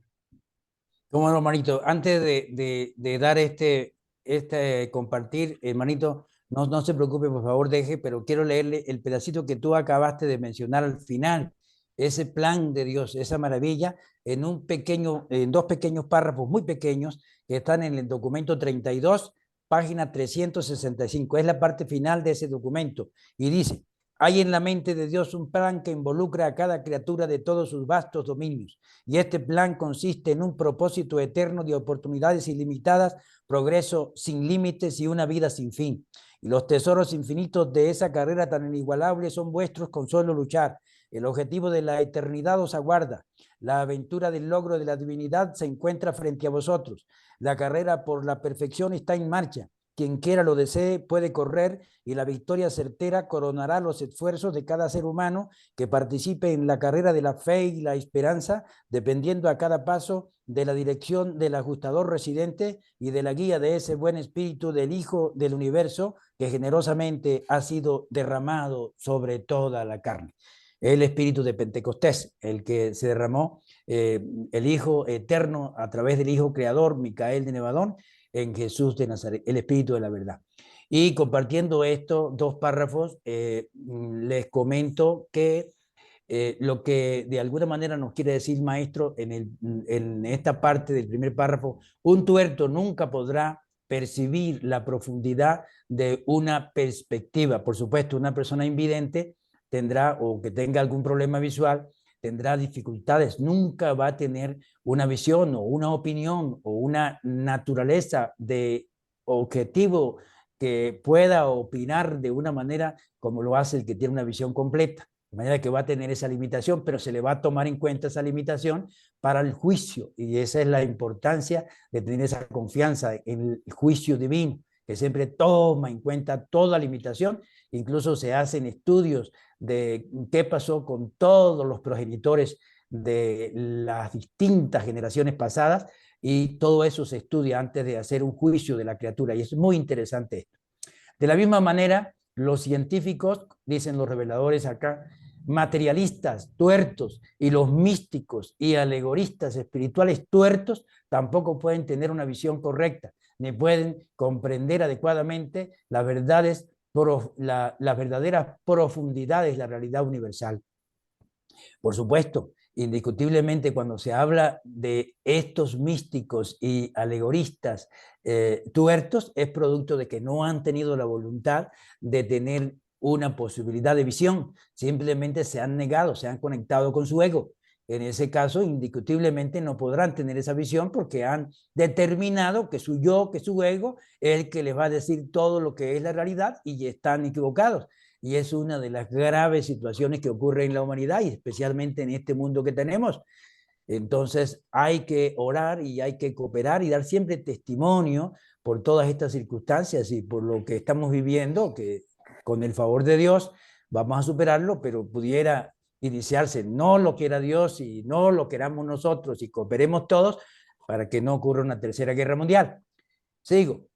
Cómo no, hermanito. Antes de dar este compartir, hermanito, no se preocupe, por favor, deje, pero quiero leerle el pedacito que tú acabaste de mencionar al final, ese plan de Dios, esa maravilla, en dos pequeños párrafos muy pequeños que están en el documento 32, página 365. Es la parte final de ese documento y dice: hay en la mente de Dios un plan que involucra a cada criatura de todos sus vastos dominios, y este plan consiste en un propósito eterno de oportunidades ilimitadas, progreso sin límites y una vida sin fin. Y los tesoros infinitos de esa carrera tan inigualable son vuestros con solo luchar. El objetivo de la eternidad os aguarda. La aventura del logro de la divinidad se encuentra frente a vosotros. La carrera por la perfección está en marcha. Quien quiera lo desee puede correr, y la victoria certera coronará los esfuerzos de cada ser humano que participe en la carrera de la fe y la esperanza, dependiendo a cada paso de la dirección del ajustador residente y de la guía de ese buen espíritu del Hijo del Universo que generosamente ha sido derramado sobre toda la carne. El espíritu de Pentecostés, el que se derramó, el Hijo eterno a través del Hijo creador, Micael de Nevadón, en Jesús de Nazaret, el espíritu de la verdad. Y compartiendo estos dos párrafos, les comento que lo que de alguna manera nos quiere decir, maestro, en esta parte del primer párrafo: un tuerto nunca podrá percibir la profundidad de una perspectiva. Por supuesto, una persona invidente tendrá, o que tenga algún problema visual, tendrá dificultades, nunca va a tener una visión o una opinión o una naturaleza de objetivo que pueda opinar de una manera como lo hace el que tiene una visión completa. De manera que va a tener esa limitación, pero se le va a tomar en cuenta esa limitación para el juicio, y esa es la importancia de tener esa confianza en el juicio divino, que siempre toma en cuenta toda limitación. Incluso se hacen estudios de qué pasó con todos los progenitores de las distintas generaciones pasadas, y todo eso se estudia antes de hacer un juicio de la criatura, y es muy interesante esto. De la misma manera, los científicos, dicen los reveladores acá, materialistas tuertos, y los místicos y alegoristas espirituales tuertos tampoco pueden tener una visión correcta, ni pueden comprender adecuadamente las verdades, las verdaderas profundidades de la realidad universal. Por supuesto, indiscutiblemente, cuando se habla de estos místicos y alegoristas tuertos, es producto de que no han tenido la voluntad de tener una posibilidad de visión, simplemente se han negado, se han conectado con su ego. En ese caso, indiscutiblemente no podrán tener esa visión, porque han determinado que su yo, que su ego, es el que les va a decir todo lo que es la realidad, y están equivocados. Y es una de las graves situaciones que ocurre en la humanidad, y especialmente en este mundo que tenemos. Entonces hay que orar y hay que cooperar y dar siempre testimonio por todas estas circunstancias y por lo que estamos viviendo, que con el favor de Dios vamos a superarlo, pero pudiera iniciarse, no lo quiera Dios y no lo queramos nosotros, y cooperemos todos para que no ocurra una tercera guerra mundial. Sigo.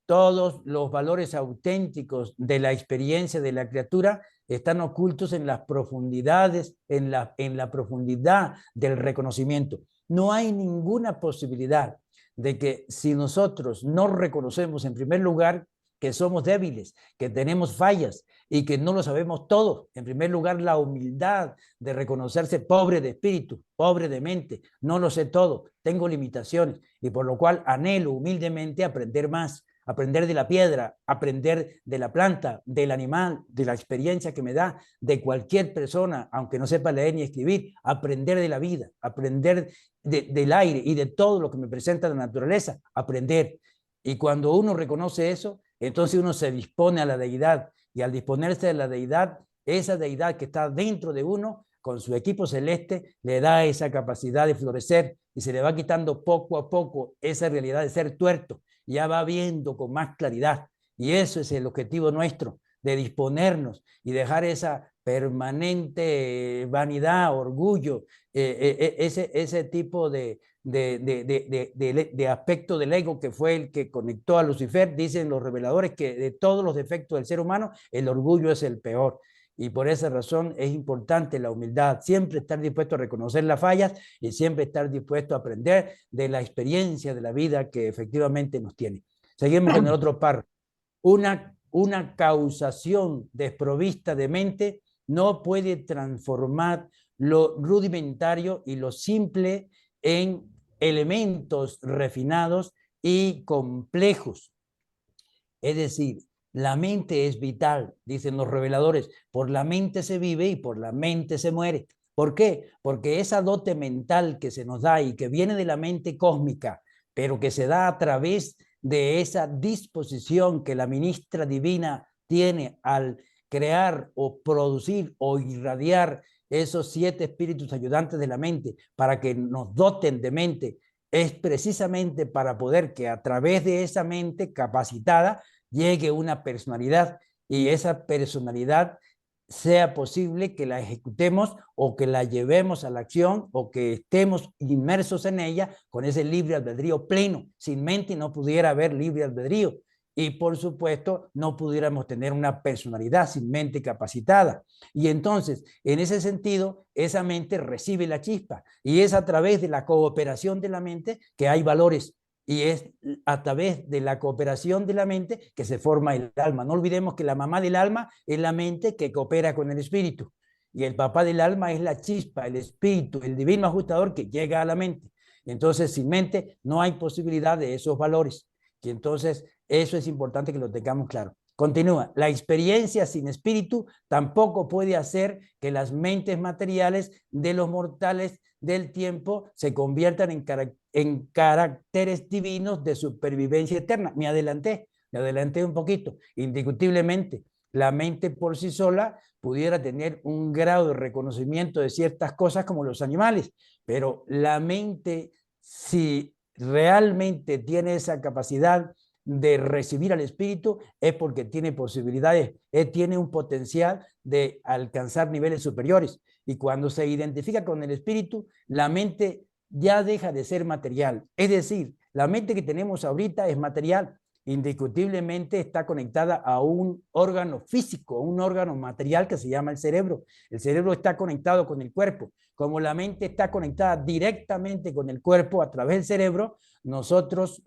Todos los valores auténticos de la experiencia de la criatura están ocultos en las profundidades, en la profundidad del reconocimiento. No hay ninguna posibilidad de que si nosotros no reconocemos en primer lugar que somos débiles, que tenemos fallas y que no lo sabemos todo, en primer lugar la humildad de reconocerse pobre de espíritu, pobre de mente, no lo sé todo, tengo limitaciones y por lo cual anhelo humildemente aprender más, aprender de la piedra, aprender de la planta, del animal, de la experiencia que me da, de cualquier persona, aunque no sepa leer ni escribir, aprender de la vida, aprender del aire y de todo lo que me presenta la naturaleza, aprender. Y cuando uno reconoce eso, entonces uno se dispone a la deidad y al disponerse de la deidad, esa deidad que está dentro de uno, con su equipo celeste, le da esa capacidad de florecer y se le va quitando poco a poco esa realidad de ser tuerto, ya va viendo con más claridad. Y eso es el objetivo nuestro, de disponernos y dejar esa permanente vanidad, orgullo, ese tipo de aspecto del ego que fue el que conectó a Lucifer. Dicen los reveladores que de todos los defectos del ser humano, el orgullo es el peor. Y por esa razón es importante la humildad, siempre estar dispuesto a reconocer las fallas y siempre estar dispuesto a aprender de la experiencia de la vida que efectivamente nos tiene. Seguimos con el otro párrafo. Una causación desprovista de mente no puede transformar lo rudimentario y lo simple en elementos refinados y complejos. Es decir, la mente es vital, dicen los reveladores, por la mente se vive y por la mente se muere. ¿Por qué? Porque esa dote mental que se nos da y que viene de la mente cósmica, pero que se da a través de esa disposición que la ministra divina tiene al crear o producir o irradiar esos 7 espíritus ayudantes de la mente para que nos doten de mente, es precisamente para poder que a través de esa mente capacitada llegue una personalidad y esa personalidad sea posible que la ejecutemos o que la llevemos a la acción o que estemos inmersos en ella con ese libre albedrío pleno. Sin mente no pudiera haber libre albedrío y por supuesto no pudiéramos tener una personalidad sin mente capacitada. Y entonces, en ese sentido, esa mente recibe la chispa y es a través de la cooperación de la mente que hay valores. Y es a través de la cooperación de la mente que se forma el alma. No olvidemos que la mamá del alma es la mente que coopera con el espíritu. Y el papá del alma es la chispa, el espíritu, el divino ajustador que llega a la mente. Entonces, sin mente no hay posibilidad de esos valores. Y entonces, eso es importante que lo tengamos claro. Continúa, la experiencia sin espíritu tampoco puede hacer que las mentes materiales de los mortales del tiempo se conviertan en caracteres divinos de supervivencia eterna. Me adelanté un poquito. Indiscutiblemente, la mente por sí sola pudiera tener un grado de reconocimiento de ciertas cosas como los animales, pero la mente, si realmente tiene esa capacidad de recibir al espíritu, es porque tiene posibilidades, tiene un potencial de alcanzar niveles superiores. Y cuando se identifica con el espíritu, la mente ya deja de ser material. Es decir, la mente que tenemos ahorita es material, indiscutiblemente está conectada a un órgano físico, un órgano material que se llama el cerebro. El cerebro está conectado con el cuerpo. Como la mente está conectada directamente con el cuerpo a través del cerebro, nosotros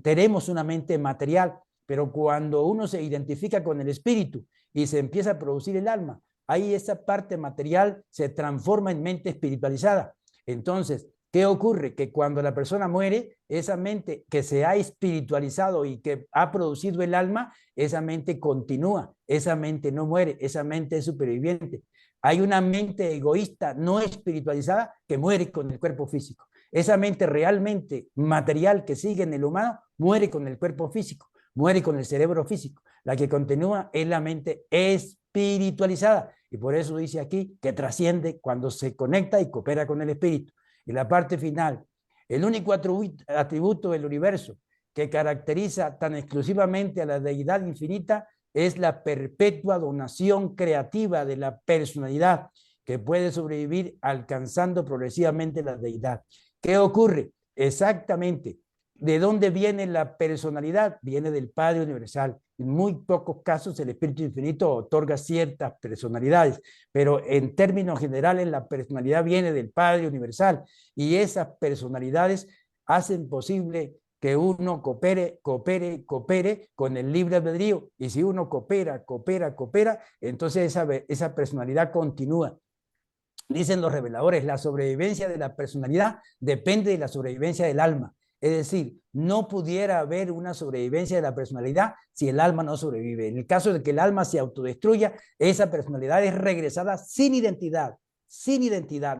tenemos una mente material, pero cuando uno se identifica con el espíritu y se empieza a producir el alma, ahí esa parte material se transforma en mente espiritualizada. Entonces, ¿qué ocurre? Que cuando la persona muere, esa mente que se ha espiritualizado y que ha producido el alma, esa mente continúa, esa mente no muere, esa mente es superviviente. Hay una mente egoísta no espiritualizada que muere con el cuerpo físico. Esa mente realmente material que sigue en el humano muere con el cuerpo físico, muere con el cerebro físico. La que continúa es la mente espiritualizada. Y por eso dice aquí que trasciende cuando se conecta y coopera con el espíritu. Y la parte final, el único atributo del universo que caracteriza tan exclusivamente a la deidad infinita es la perpetua donación creativa de la personalidad que puede sobrevivir alcanzando progresivamente la deidad. ¿Qué ocurre? Exactamente. ¿De dónde viene la personalidad? Viene del Padre Universal. En muy pocos casos el Espíritu Infinito otorga ciertas personalidades, pero en términos generales la personalidad viene del Padre Universal y esas personalidades hacen posible que uno coopere con el libre albedrío. Y si uno coopera, entonces esa personalidad continúa. Dicen los reveladores, la sobrevivencia de la personalidad depende de la sobrevivencia del alma. Es decir, no pudiera haber una sobrevivencia de la personalidad si el alma no sobrevive. En el caso de que el alma se autodestruya, esa personalidad es regresada sin identidad,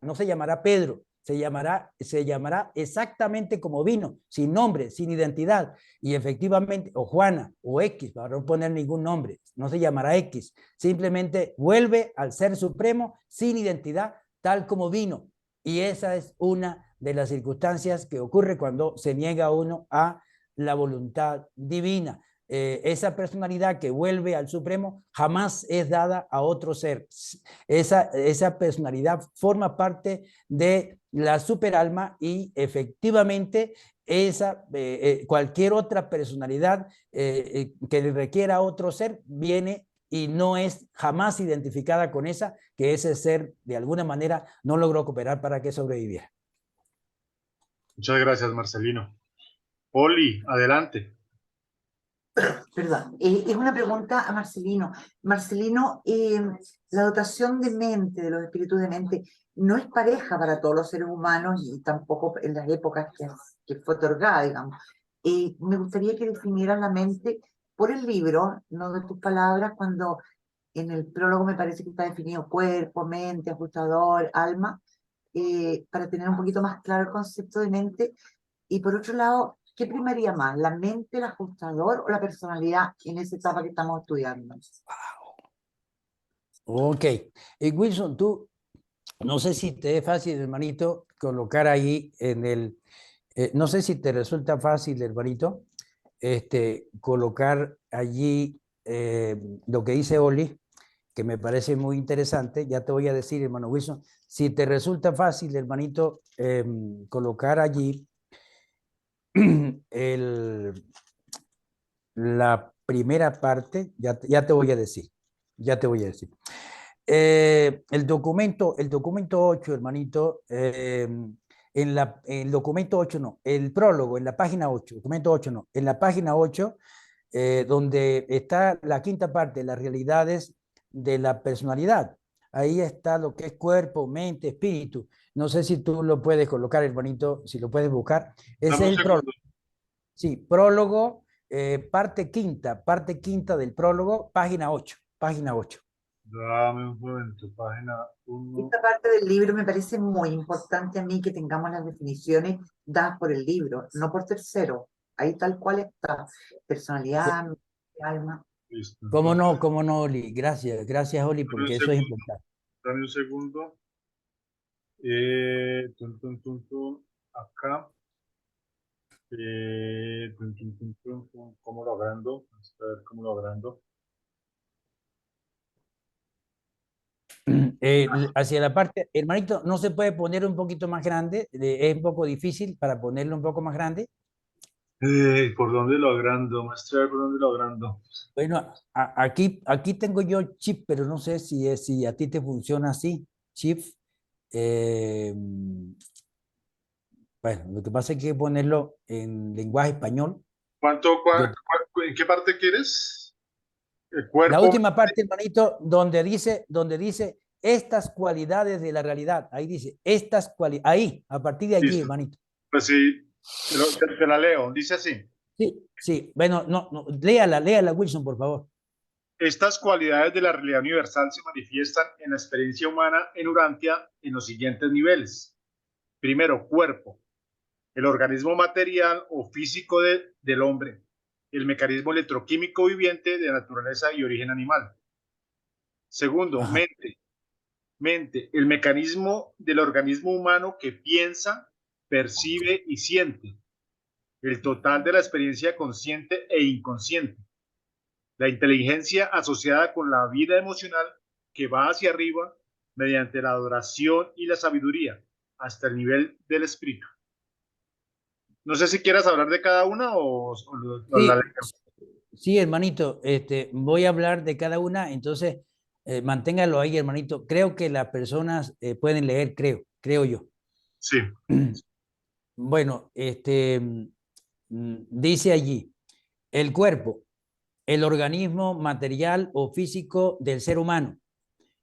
no se llamará Pedro, se llamará exactamente como vino, sin nombre, sin identidad. Y efectivamente, o Juana, o X, para no poner ningún nombre, no se llamará X, simplemente vuelve al Ser Supremo sin identidad, tal como vino. Y esa es una de las circunstancias que ocurre cuando se niega uno a la voluntad divina. Esa personalidad que vuelve al Supremo jamás es dada a otro ser. Esa personalidad forma parte de la superalma y efectivamente cualquier otra personalidad que requiera a otro ser viene y no es jamás identificada con esa, que ese ser de alguna manera no logró cooperar para que sobreviviera. Muchas gracias, Marcelino. Oli, adelante. Perdón, es una pregunta a Marcelino. Marcelino, la dotación de mente, de los espíritus de mente, no es pareja para todos los seres humanos y tampoco en las épocas que fue otorgada, digamos. Me gustaría que definieras la mente por el libro, no de tus palabras, cuando en el prólogo me parece que está definido cuerpo, mente, ajustador, alma, para tener un poquito más claro el concepto de mente. Y por otro lado, ¿qué primaría más, la mente, el ajustador o la personalidad en esa etapa que estamos estudiando? Ok. Wilson, tú, no sé si te es fácil, hermanito, colocar ahí en el... no sé si te resulta fácil, hermanito, colocar allí lo que dice Oli, que me parece muy interesante. Ya te voy a decir, hermano Wilson, si te resulta fácil, hermanito, colocar allí la primera parte, ya te voy a decir, el documento 8, hermanito, el documento 8 no, el prólogo en la página 8, documento 8 no, en la página 8, donde está la quinta parte, las realidades de la personalidad. Ahí está lo que es cuerpo, mente, espíritu. No sé si tú lo puedes colocar, hermanito, si lo puedes buscar. Ese Dame es un el segundo. prólogo. Sí, prólogo, parte quinta del prólogo, página 8, página 8. Dame un momento, página 1. Esta parte del libro me parece muy importante a mí que tengamos las definiciones dadas por el libro, no por tercero. Ahí tal cual está. Personalidad, alma. Listo. ¿Cómo Entonces, no, Oli? Gracias, Oli, dame un porque eso es segundo. importante. Dame un segundo. Acá. ¿Cómo lo agrando? Vamos a ver cómo lo agrando. Hacia la parte, hermanito, ¿no se puede poner un poquito más grande? Es un poco difícil para ponerlo un poco más grande. ¿Por dónde lo agrando? Muestra por dónde lo agrando. Bueno, aquí tengo yo chip, pero no sé si a ti te funciona así, chip. Eh, bueno, lo que pasa es que hay que ponerlo en lenguaje español. Yo, ¿En qué parte quieres? ¿El la cuerpo? última parte, hermanito, donde dice estas cualidades de la realidad. Ahí dice, estas cualidades. Ahí, a partir de allí, Listo. hermanito. Pues sí, te la leo. Dice así. Sí. Bueno, no, léala, Wilson, por favor. Estas cualidades de la realidad universal se manifiestan en la experiencia humana en Urantia en los siguientes niveles. Primero, cuerpo, el organismo material o físico del hombre, el mecanismo electroquímico viviente de naturaleza y origen animal. Segundo, Ajá. mente, el mecanismo del organismo humano que piensa, percibe y siente, el total de la experiencia consciente e inconsciente, la inteligencia asociada con la vida emocional que va hacia arriba mediante la adoración y la sabiduría hasta el nivel del espíritu. No sé si quieras hablar de cada una o la Sí, leemos. sí, hermanito, voy a hablar de cada una, entonces manténgalo ahí, hermanito. Creo que las personas pueden leer, creo yo. Sí. Bueno, dice allí, el cuerpo, el organismo material o físico del ser humano,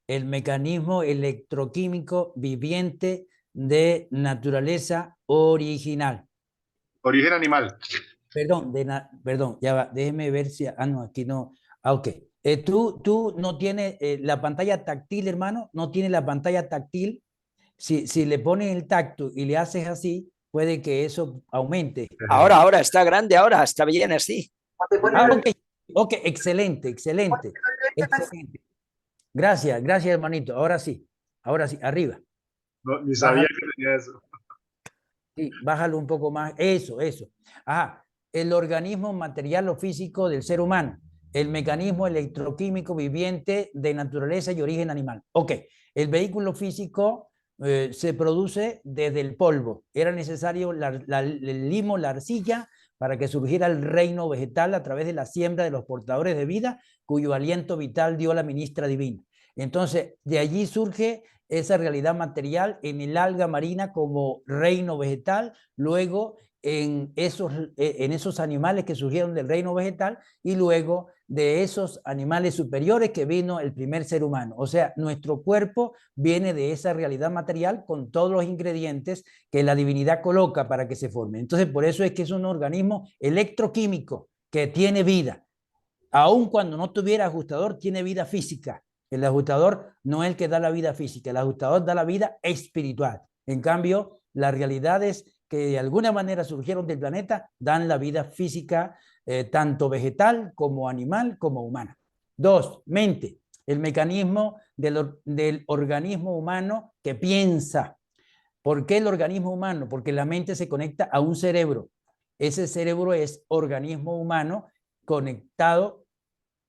el mecanismo electroquímico viviente de naturaleza original. Origen animal. Perdón, ya va, déjeme ver si, no, aquí no, ok. Tú no tienes la pantalla táctil, hermano, no tienes la pantalla táctil. Si le pones el tacto y le haces así, puede que eso aumente. Ahora, está grande, ahora, está bien así. Ok, excelente, excelente, excelente. Gracias, hermanito. Ahora sí, arriba. No, ni sabía que tenía eso. Sí, bájalo un poco más. Eso. Ajá. El organismo material o físico del ser humano. El mecanismo electroquímico viviente de naturaleza y origen animal. Ok. El vehículo físico se produce desde el polvo. Era necesario el limo, la arcilla, para que surgiera el reino vegetal a través de la siembra de los portadores de vida, cuyo aliento vital dio la ministra divina. Entonces, de allí surge esa realidad material en el alga marina como reino vegetal, luego en esos animales que surgieron del reino vegetal y luego de esos animales superiores que vino el primer ser humano. O sea, nuestro cuerpo viene de esa realidad material con todos los ingredientes que la divinidad coloca para que se forme. Entonces, por eso es que es un organismo electroquímico que tiene vida. Aun cuando no tuviera ajustador, tiene vida física. El ajustador no es el que da la vida física, el ajustador da la vida espiritual. En cambio, las realidades que de alguna manera surgieron del planeta dan la vida física, tanto vegetal como animal como humana. 2, mente, el mecanismo del organismo humano que piensa. ¿Por qué el organismo humano? Porque la mente se conecta a un cerebro. Ese cerebro es organismo humano conectado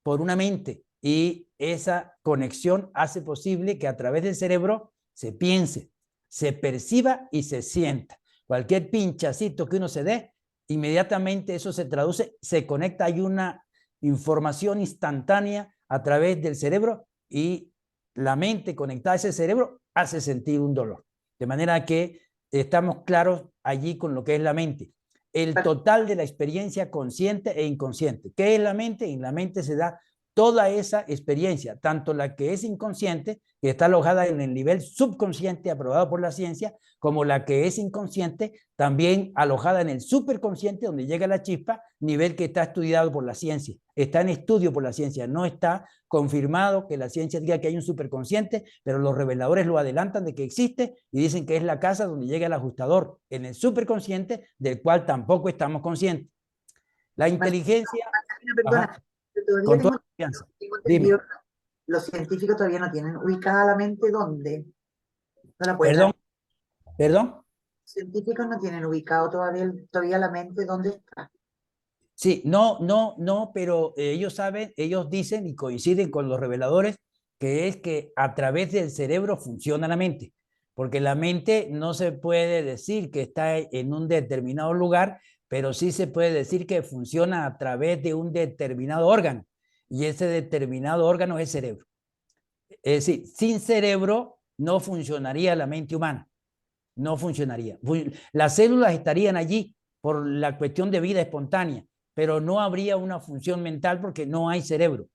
por una mente y esa conexión hace posible que a través del cerebro se piense, se perciba y se sienta. Cualquier pinchacito que uno se dé, inmediatamente eso se traduce, se conecta, hay una información instantánea a través del cerebro y la mente conectada a ese cerebro hace sentir un dolor. De manera que estamos claros allí con lo que es la mente. El total de la experiencia consciente e inconsciente. ¿Qué es la mente? En la mente se da toda esa experiencia, tanto la que es inconsciente, que está alojada en el nivel subconsciente aprobado por la ciencia, como la que es inconsciente, también alojada en el superconsciente, donde llega la chispa, nivel que está estudiado por la ciencia. Está en estudio por la ciencia, no está confirmado que la ciencia diga que hay un superconsciente, pero los reveladores lo adelantan de que existe y dicen que es la casa donde llega el ajustador, en el superconsciente, del cual tampoco estamos conscientes. La inteligencia... Perdona, Ajá, todavía con toda confianza. tengo Dime. entendido, los científicos todavía no tienen ubicada la mente dónde. No la pueden Perdón, dar. perdón. Los científicos no tienen ubicado todavía la mente dónde está. Sí, no, pero ellos saben, ellos dicen y coinciden con los reveladores que es que a través del cerebro funciona la mente, porque la mente no se puede decir que está en un determinado lugar, pero sí se puede decir que funciona a través de un determinado órgano, y ese determinado órgano es el cerebro. Es decir, sin cerebro no funcionaría la mente humana, no funcionaría. Las células estarían allí por la cuestión de vida espontánea, pero no habría una función mental porque no hay cerebro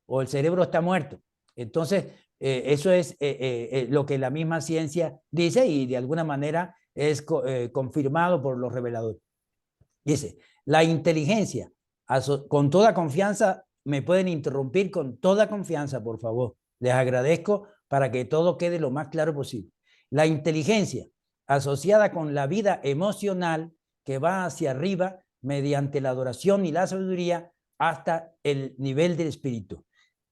o el cerebro está muerto. Entonces, eso es lo que la misma ciencia dice y de alguna manera es confirmado por los reveladores. Dice, la inteligencia, con toda confianza, me pueden interrumpir con toda confianza, por favor. Les agradezco para que todo quede lo más claro posible. La inteligencia asociada con la vida emocional que va hacia arriba mediante la adoración y la sabiduría hasta el nivel del espíritu.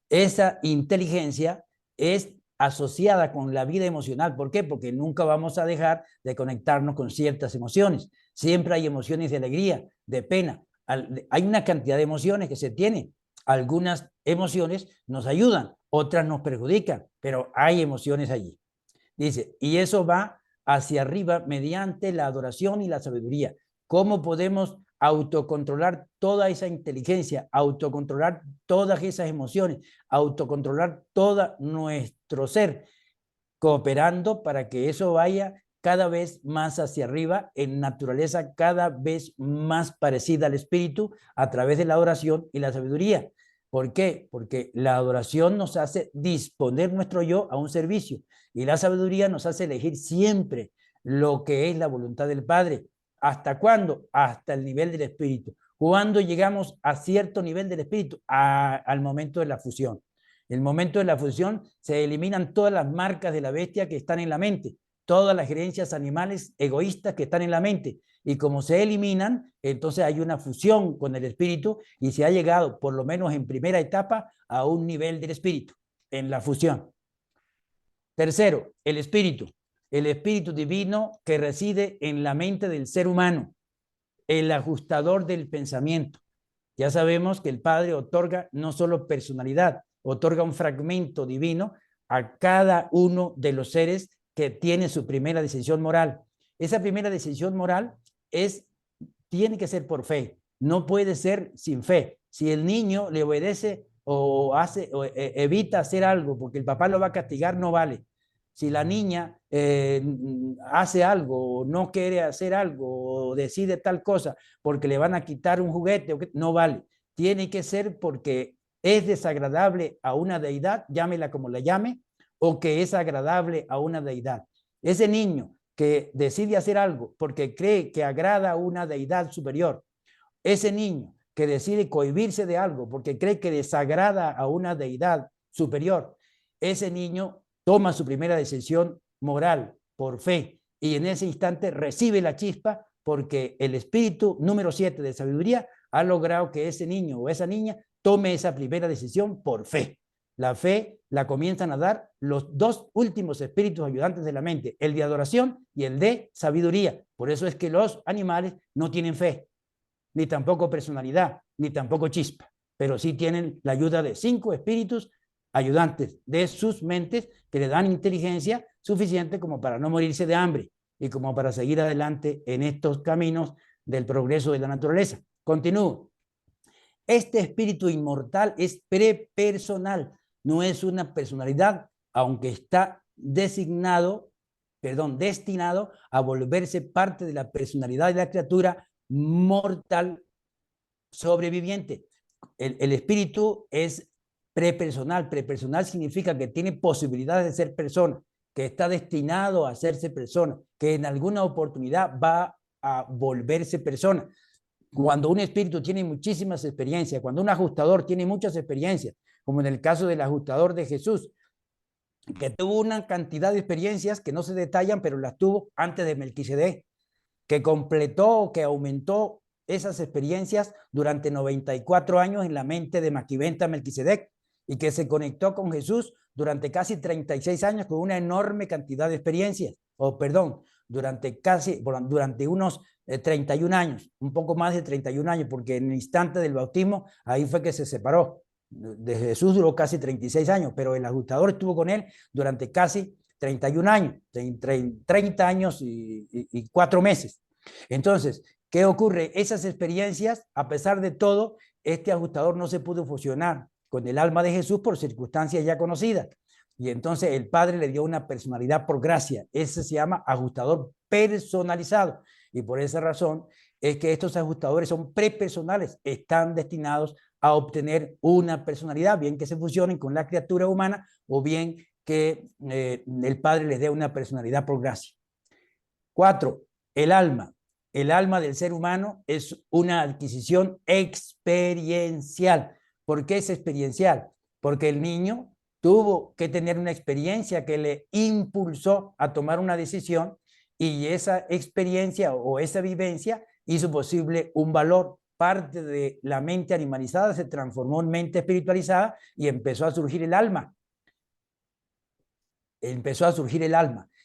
Esa inteligencia es asociada con la vida emocional. ¿Por qué? Porque nunca vamos a dejar de conectarnos con ciertas emociones. Siempre hay emociones de alegría, de pena. Hay una cantidad de emociones que se tienen. Algunas emociones nos ayudan, otras nos perjudican, pero hay emociones allí. Dice, y eso va hacia arriba mediante la adoración y la sabiduría. ¿Cómo podemos autocontrolar toda esa inteligencia, autocontrolar todas esas emociones, autocontrolar todo nuestro ser, cooperando para que eso vaya cada vez más hacia arriba, en naturaleza cada vez más parecida al espíritu a través de la adoración y la sabiduría. ¿Por qué? Porque la adoración nos hace disponer nuestro yo a un servicio y la sabiduría nos hace elegir siempre lo que es la voluntad del Padre. ¿Hasta cuándo? Hasta el nivel del espíritu. ¿Cuándo llegamos a cierto nivel del espíritu? Al momento de la fusión. En el momento de la fusión se eliminan todas las marcas de la bestia que están en la mente, todas las creencias animales egoístas que están en la mente. Y como se eliminan, entonces hay una fusión con el espíritu y se ha llegado, por lo menos en primera etapa, a un nivel del espíritu, en la fusión. Tercero, el espíritu divino que reside en la mente del ser humano, el ajustador del pensamiento. Ya sabemos que el Padre otorga no solo personalidad, otorga un fragmento divino a cada uno de los seres que tiene su primera decisión moral. Esa primera decisión moral tiene que ser por fe, no puede ser sin fe. Si el niño le obedece o evita hacer algo porque el papá lo va a castigar, no vale. Si la niña hace algo, o no quiere hacer algo, o decide tal cosa porque le van a quitar un juguete, no vale. Tiene que ser porque es desagradable a una deidad, llámela como la llame, o que es agradable a una deidad. Ese niño que decide hacer algo porque cree que agrada a una deidad superior, ese niño que decide cohibirse de algo porque cree que desagrada a una deidad superior, ese niño toma su primera decisión moral por fe y en ese instante recibe la chispa porque el espíritu número 7 de sabiduría ha logrado que ese niño o esa niña tome esa primera decisión por fe. La fe la comienzan a dar los dos últimos espíritus ayudantes de la mente, el de adoración y el de sabiduría. Por eso es que los animales no tienen fe, ni tampoco personalidad, ni tampoco chispa, pero sí tienen la ayuda de 5 espíritus ayudantes de sus mentes que le dan inteligencia suficiente como para no morirse de hambre y como para seguir adelante en estos caminos del progreso de la naturaleza. Continúo. Este espíritu inmortal es prepersonal, no es una personalidad, aunque está destinado a volverse parte de la personalidad de la criatura mortal sobreviviente. El espíritu es prepersonal. Prepersonal significa que tiene posibilidades de ser persona, que está destinado a hacerse persona, que en alguna oportunidad va a volverse persona. Cuando un espíritu tiene muchísimas experiencias, cuando un ajustador tiene muchas experiencias, como en el caso del ajustador de Jesús, que tuvo una cantidad de experiencias que no se detallan, pero las tuvo antes de Melquisedec, que completó, que aumentó esas experiencias durante 94 años en la mente de Maquiventa Melquisedec y que se conectó con Jesús durante casi 36 años con una enorme cantidad de experiencias, durante unos 31 años, un poco más de 31 años, porque en el instante del bautismo, ahí fue que se separó. De Jesús duró casi 36 años, pero el ajustador estuvo con él durante casi 31 años, 30 años y 4 meses. Entonces, ¿qué ocurre? Esas experiencias, a pesar de todo, este ajustador no se pudo fusionar con el alma de Jesús por circunstancias ya conocidas. Y entonces el Padre le dio una personalidad por gracia. Ese se llama ajustador personalizado. Y por esa razón es que estos ajustadores son prepersonales, están destinados a obtener una personalidad, bien que se fusionen con la criatura humana o bien que el Padre les dé una personalidad por gracia. 4. El alma. El alma del ser humano es una adquisición experiencial. ¿Por qué es experiencial? Porque el niño tuvo que tener una experiencia que le impulsó a tomar una decisión y esa experiencia o esa vivencia hizo posible un valor. Parte de la mente animalizada se transformó en mente espiritualizada y empezó a surgir el alma.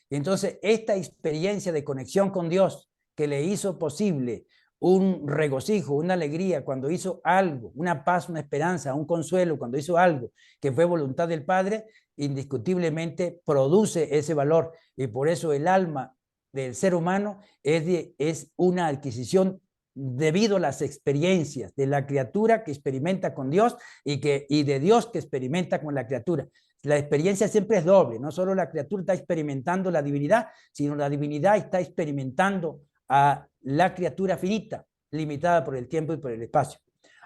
Entonces, esta experiencia de conexión con Dios que le hizo posible un regocijo, una alegría cuando hizo algo, una paz, una esperanza, un consuelo cuando hizo algo que fue voluntad del Padre, indiscutiblemente produce ese valor. Y por eso el alma del ser humano es una adquisición debido a las experiencias de la criatura que experimenta con Dios y de Dios que experimenta con la criatura. La experiencia siempre es doble, no solo la criatura está experimentando la divinidad, sino la divinidad está experimentando a la criatura finita, limitada por el tiempo y por el espacio.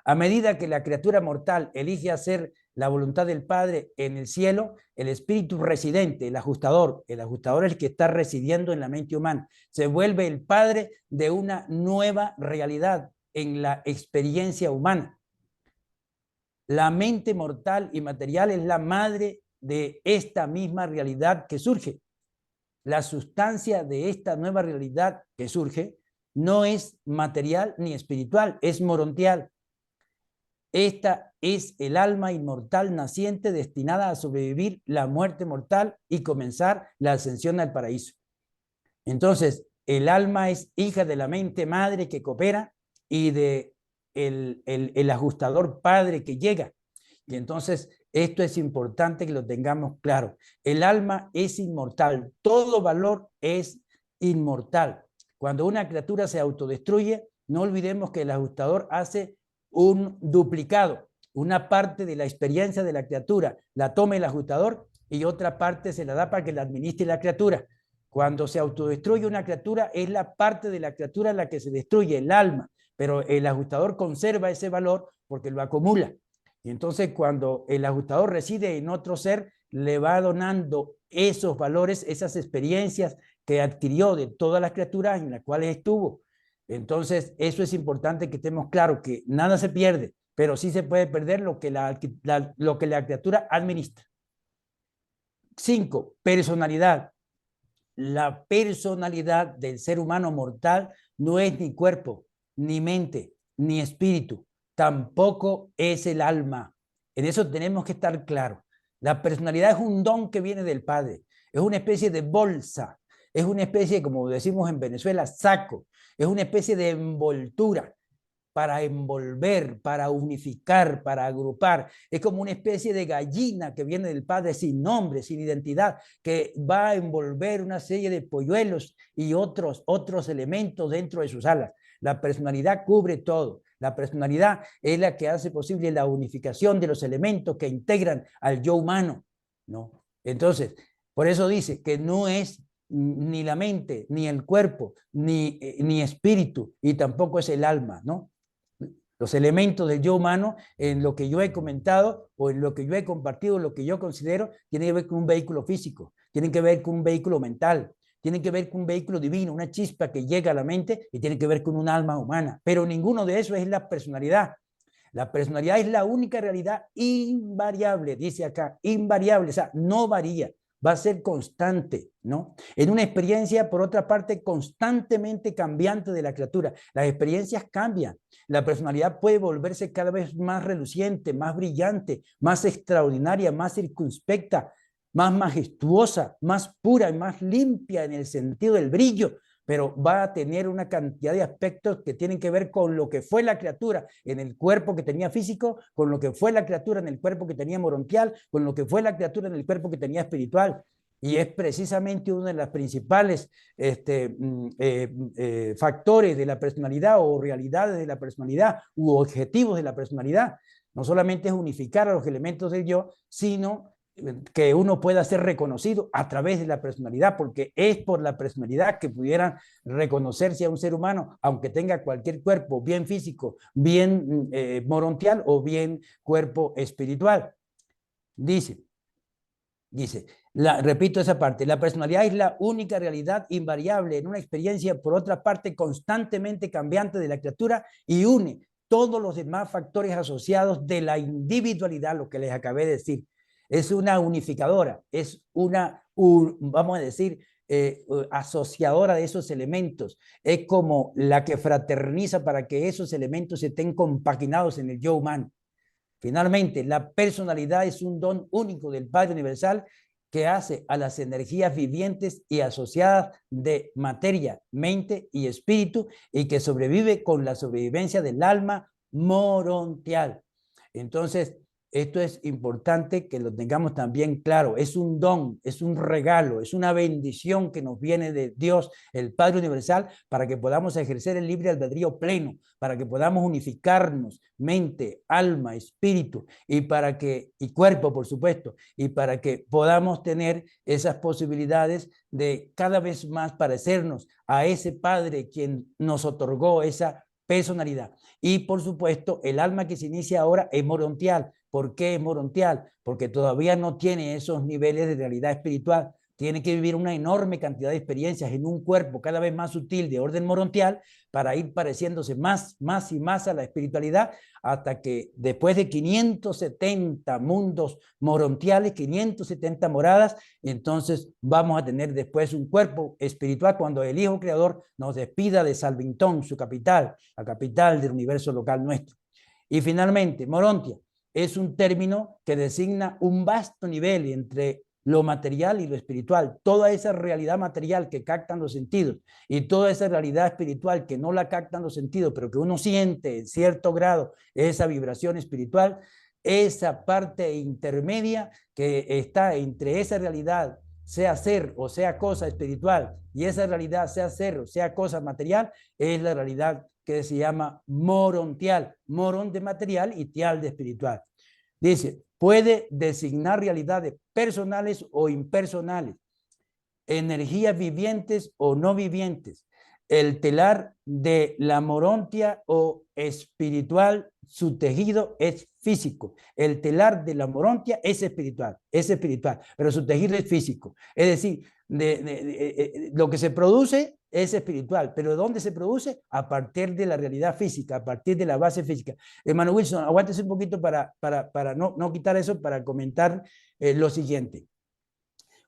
A medida que la criatura mortal elige hacer la voluntad del Padre en el cielo, el espíritu residente, el ajustador es el que está residiendo en la mente humana, se vuelve el Padre de una nueva realidad en la experiencia humana. La mente mortal y material es la madre de esta misma realidad que surge. La sustancia de esta nueva realidad que surge no es material ni espiritual, es morontial. Esta es el alma inmortal naciente destinada a sobrevivir la muerte mortal y comenzar la ascensión al paraíso. Entonces, el alma es hija de la mente madre que coopera y de el ajustador padre que llega. Y entonces, esto es importante que lo tengamos claro. El alma es inmortal, todo valor es inmortal. Cuando una criatura se autodestruye, no olvidemos que el ajustador hace un duplicado. Una parte de la experiencia de la criatura la toma el ajustador y otra parte se la da para que la administre la criatura. Cuando se autodestruye una criatura, es la parte de la criatura la que se destruye, el alma, pero el ajustador conserva ese valor porque lo acumula. Y entonces cuando el ajustador reside en otro ser, le va donando esos valores, esas experiencias que adquirió de todas las criaturas en las cuales estuvo. Entonces eso es importante que estemos claros, que nada se pierde, pero sí se puede perder lo que la criatura administra. 5. Personalidad. La personalidad del ser humano mortal no es ni cuerpo, ni mente, ni espíritu. Tampoco es el alma. En eso tenemos que estar claros. La personalidad es un don que viene del Padre. Es una especie de bolsa. Es una especie, como decimos en Venezuela, saco. Es una especie de envoltura para envolver, para unificar, para agrupar. Es como una especie de gallina que viene del Padre sin nombre, sin identidad, que va a envolver una serie de polluelos y otros elementos dentro de sus alas. La personalidad cubre todo. La personalidad es la que hace posible la unificación de los elementos que integran al yo humano, ¿no? Entonces, por eso dice que no es ni la mente, ni el cuerpo, ni espíritu, y tampoco es el alma, ¿no? Los elementos del yo humano, en lo que yo he comentado o en lo que yo he compartido, lo que yo considero, tienen que ver con un vehículo físico, tienen que ver con un vehículo mental, tienen que ver con un vehículo divino, una chispa que llega a la mente y tiene que ver con un alma humana. Pero ninguno de esos es la personalidad. La personalidad es la única realidad invariable, dice acá, invariable, o sea, no varía, va a ser constante, ¿no? En una experiencia, por otra parte, constantemente cambiante de la criatura. Las experiencias cambian. La personalidad puede volverse cada vez más reluciente, más brillante, más extraordinaria, más circunspecta, más majestuosa, más pura y más limpia en el sentido del brillo, pero va a tener una cantidad de aspectos que tienen que ver con lo que fue la criatura en el cuerpo que tenía físico, con lo que fue la criatura en el cuerpo que tenía morontial, con lo que fue la criatura en el cuerpo que tenía espiritual. Y es precisamente uno de los principales factores de la personalidad o realidades de la personalidad u objetivos de la personalidad. No solamente es unificar a los elementos del yo, sino que uno pueda ser reconocido a través de la personalidad, porque es por la personalidad que pudieran reconocerse a un ser humano, aunque tenga cualquier cuerpo, bien físico, bien morontial o bien cuerpo espiritual. Dice, repito esa parte, la personalidad es la única realidad invariable en una experiencia, por otra parte, constantemente cambiante de la criatura y une todos los demás factores asociados de la individualidad, lo que les acabé de decir. Es una unificadora, es vamos a decir, asociadora de esos elementos. Es como la que fraterniza para que esos elementos estén compaginados en el yo humano. Finalmente, la personalidad es un don único del Padre Universal que hace a las energías vivientes y asociadas de materia, mente y espíritu y que sobrevive con la sobrevivencia del alma morontial. Entonces, Esto es importante que lo tengamos también claro. Es un don, es un regalo, es una bendición que nos viene de Dios, el Padre Universal, para que podamos ejercer el libre albedrío pleno, para que podamos unificarnos mente, alma, espíritu y cuerpo, por supuesto, y para que podamos tener esas posibilidades de cada vez más parecernos a ese Padre quien nos otorgó esa personalidad. Y por supuesto, el alma que se inicia ahora es morontial. ¿Por qué es morontial? Porque todavía no tiene esos niveles de realidad espiritual. Tiene que vivir una enorme cantidad de experiencias en un cuerpo cada vez más sutil de orden morontial para ir pareciéndose más y más a la espiritualidad, hasta que después de 570 mundos morontiales, 570 moradas, entonces vamos a tener después un cuerpo espiritual cuando el Hijo Creador nos despida de Salvington, su capital, la capital del universo local nuestro. Y finalmente, morontia es un término que designa un vasto nivel entre lo material y lo espiritual. Toda esa realidad material que captan los sentidos y toda esa realidad espiritual que no la captan los sentidos, pero que uno siente en cierto grado esa vibración espiritual, esa parte intermedia que está entre esa realidad, sea ser o sea cosa espiritual, y esa realidad, sea ser o sea cosa material, es la realidad que se llama morontial, morón de material y tial de espiritual. Dice, puede designar realidades personales o impersonales, energías vivientes o no vivientes. El telar de la morontia o espiritual, su tejido es físico. El telar de la morontia es espiritual, pero su tejido es físico. Es decir, lo que se produce es espiritual, pero ¿dónde se produce? A partir de la realidad física, a partir de la base física. Hermano Wilson, aguántese un poquito para no quitar eso, para comentar lo siguiente.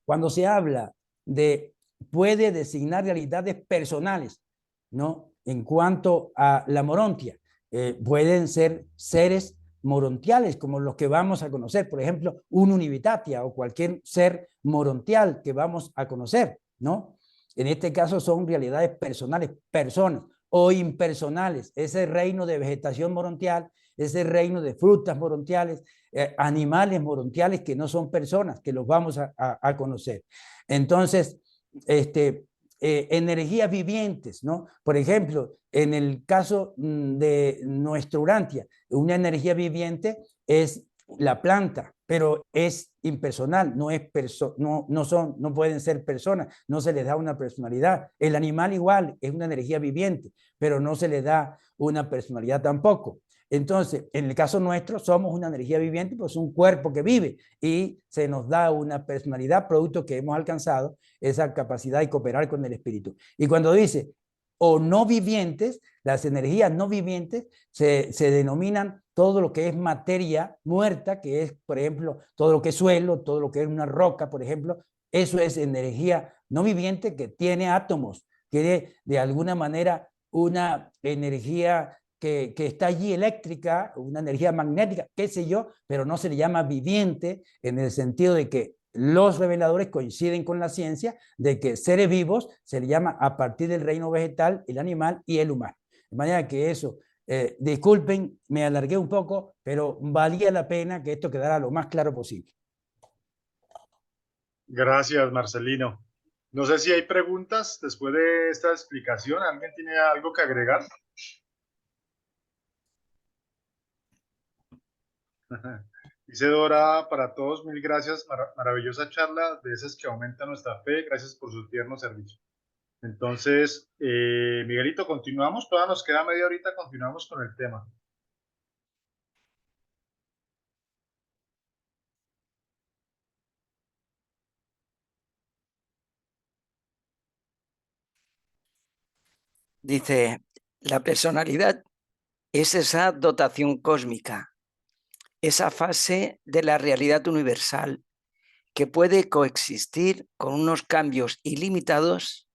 Cuando se habla de puede designar realidades personales, ¿no? En cuanto a la morontia, pueden ser seres morontiales, como los que vamos a conocer, por ejemplo, un univitatia o cualquier ser morontial que vamos a conocer, ¿no? En este caso son realidades personales, personas o impersonales, ese reino de vegetación morontial, ese reino de frutas morontiales, animales morontiales que no son personas, que los vamos a conocer. Entonces, energías vivientes, ¿no? Por ejemplo, en el caso de nuestra Urantia, una energía viviente es la planta, pero es impersonal, no pueden ser personas, no se les da una personalidad. El animal igual es una energía viviente, pero no se les da una personalidad tampoco. Entonces, en el caso nuestro, somos una energía viviente, pues un cuerpo que vive y se nos da una personalidad, producto que hemos alcanzado esa capacidad de cooperar con el espíritu. Y cuando dice o no vivientes, las energías no vivientes se denominan todo lo que es materia muerta, que es, por ejemplo, todo lo que es suelo, todo lo que es una roca, por ejemplo, eso es energía no viviente que tiene átomos, tiene de alguna manera una energía que está allí eléctrica, una energía magnética, qué sé yo, pero no se le llama viviente en el sentido de que los reveladores coinciden con la ciencia de que seres vivos se le llama a partir del reino vegetal, el animal y el humano. De manera que eso, disculpen, me alargué un poco, pero valía la pena que esto quedara lo más claro posible. Gracias, Marcelino. No sé si hay preguntas después de esta explicación. ¿Alguien tiene algo que agregar? Dice Dora, para todos, mil gracias, maravillosa charla, de esas que aumentan nuestra fe, gracias por su tierno servicio. Entonces, Miguelito, continuamos, todavía nos queda media horita, continuamos con el tema. Dice, la personalidad es esa dotación cósmica, esa fase de la realidad universal que puede coexistir con unos cambios ilimitados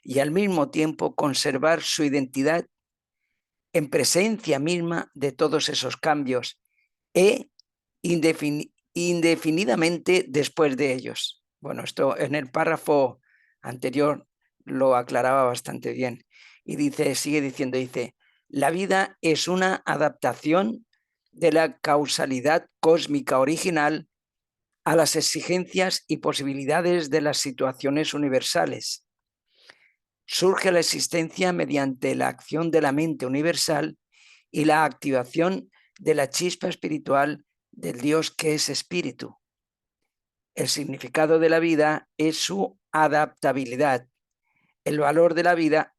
y al mismo tiempo conservar su identidad en presencia misma de todos esos cambios e indefinidamente después de ellos. Bueno, esto en el párrafo anterior lo aclaraba bastante bien. Y dice, sigue diciendo, dice, La vida es una adaptación de la causalidad cósmica original a las exigencias y posibilidades de las situaciones universales. Surge la existencia mediante la acción de la mente universal y la activación de la chispa espiritual del Dios que es espíritu. El significado de la vida es su adaptabilidad. El valor de la vida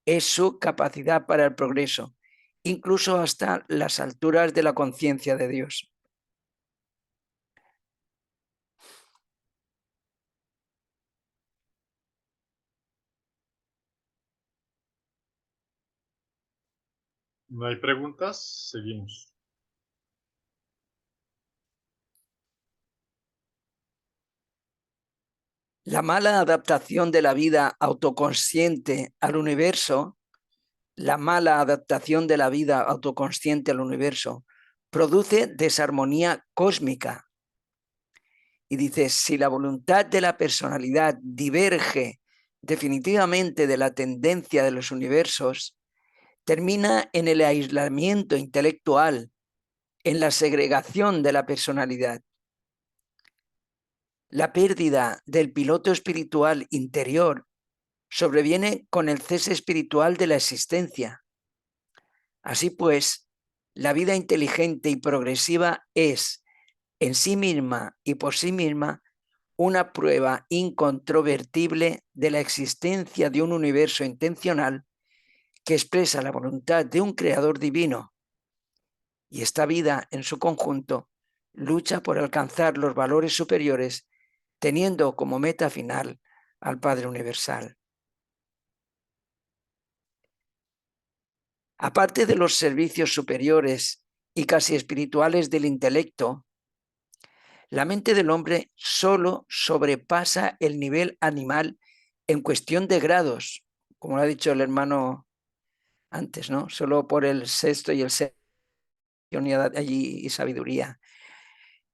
es su capacidad para el progreso, incluso hasta las alturas de la conciencia de Dios. ¿No hay preguntas? Seguimos. La mala adaptación de la vida autoconsciente al universo, produce desarmonía cósmica. Y dice, si la voluntad de la personalidad diverge definitivamente de la tendencia de los universos, termina en el aislamiento intelectual, en la segregación de la personalidad. La pérdida del piloto espiritual interior sobreviene con el cese espiritual de la existencia. Así pues, la vida inteligente y progresiva es, en sí misma y por sí misma, una prueba incontrovertible de la existencia de un universo intencional que expresa la voluntad de un creador divino. Y esta vida, en su conjunto, lucha por alcanzar los valores superiores, teniendo como meta final al Padre Universal. Aparte de los servicios superiores y casi espirituales del intelecto, la mente del hombre solo sobrepasa el nivel animal en cuestión de grados, como lo ha dicho el hermano antes, ¿no? Solo por el sexto y el séptimo y sabiduría.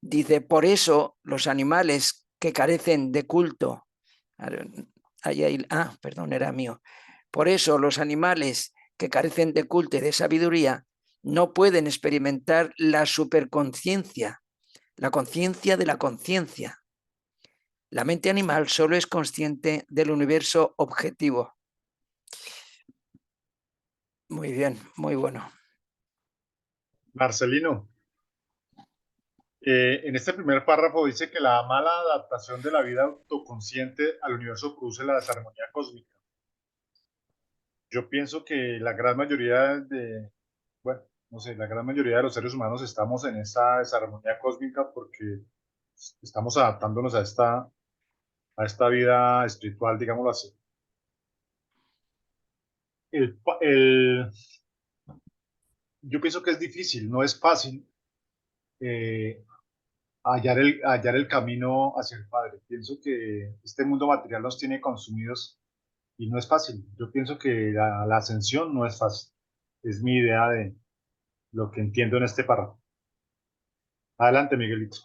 Dice, por eso los animales que carecen de culto, era mío. Por eso los animales que carecen de culto y de sabiduría no pueden experimentar la superconciencia, la conciencia de la conciencia. La mente animal solo es consciente del universo objetivo. Muy bien, muy bueno. Marcelino, en este primer párrafo dice que la mala adaptación de la vida autoconsciente al universo produce la desarmonía cósmica. Yo pienso que la gran mayoría bueno, no sé, la gran mayoría de los seres humanos estamos en esa desarmonía cósmica porque estamos adaptándonos a esta vida espiritual, digámoslo así. Yo pienso que es difícil, no es fácil eh, hallar el camino hacia el Padre. Pienso que este mundo material nos tiene consumidos y no es fácil. Yo pienso que la ascensión no es fácil. Es mi idea de lo que entiendo en este párrafo. Adelante, Miguelito.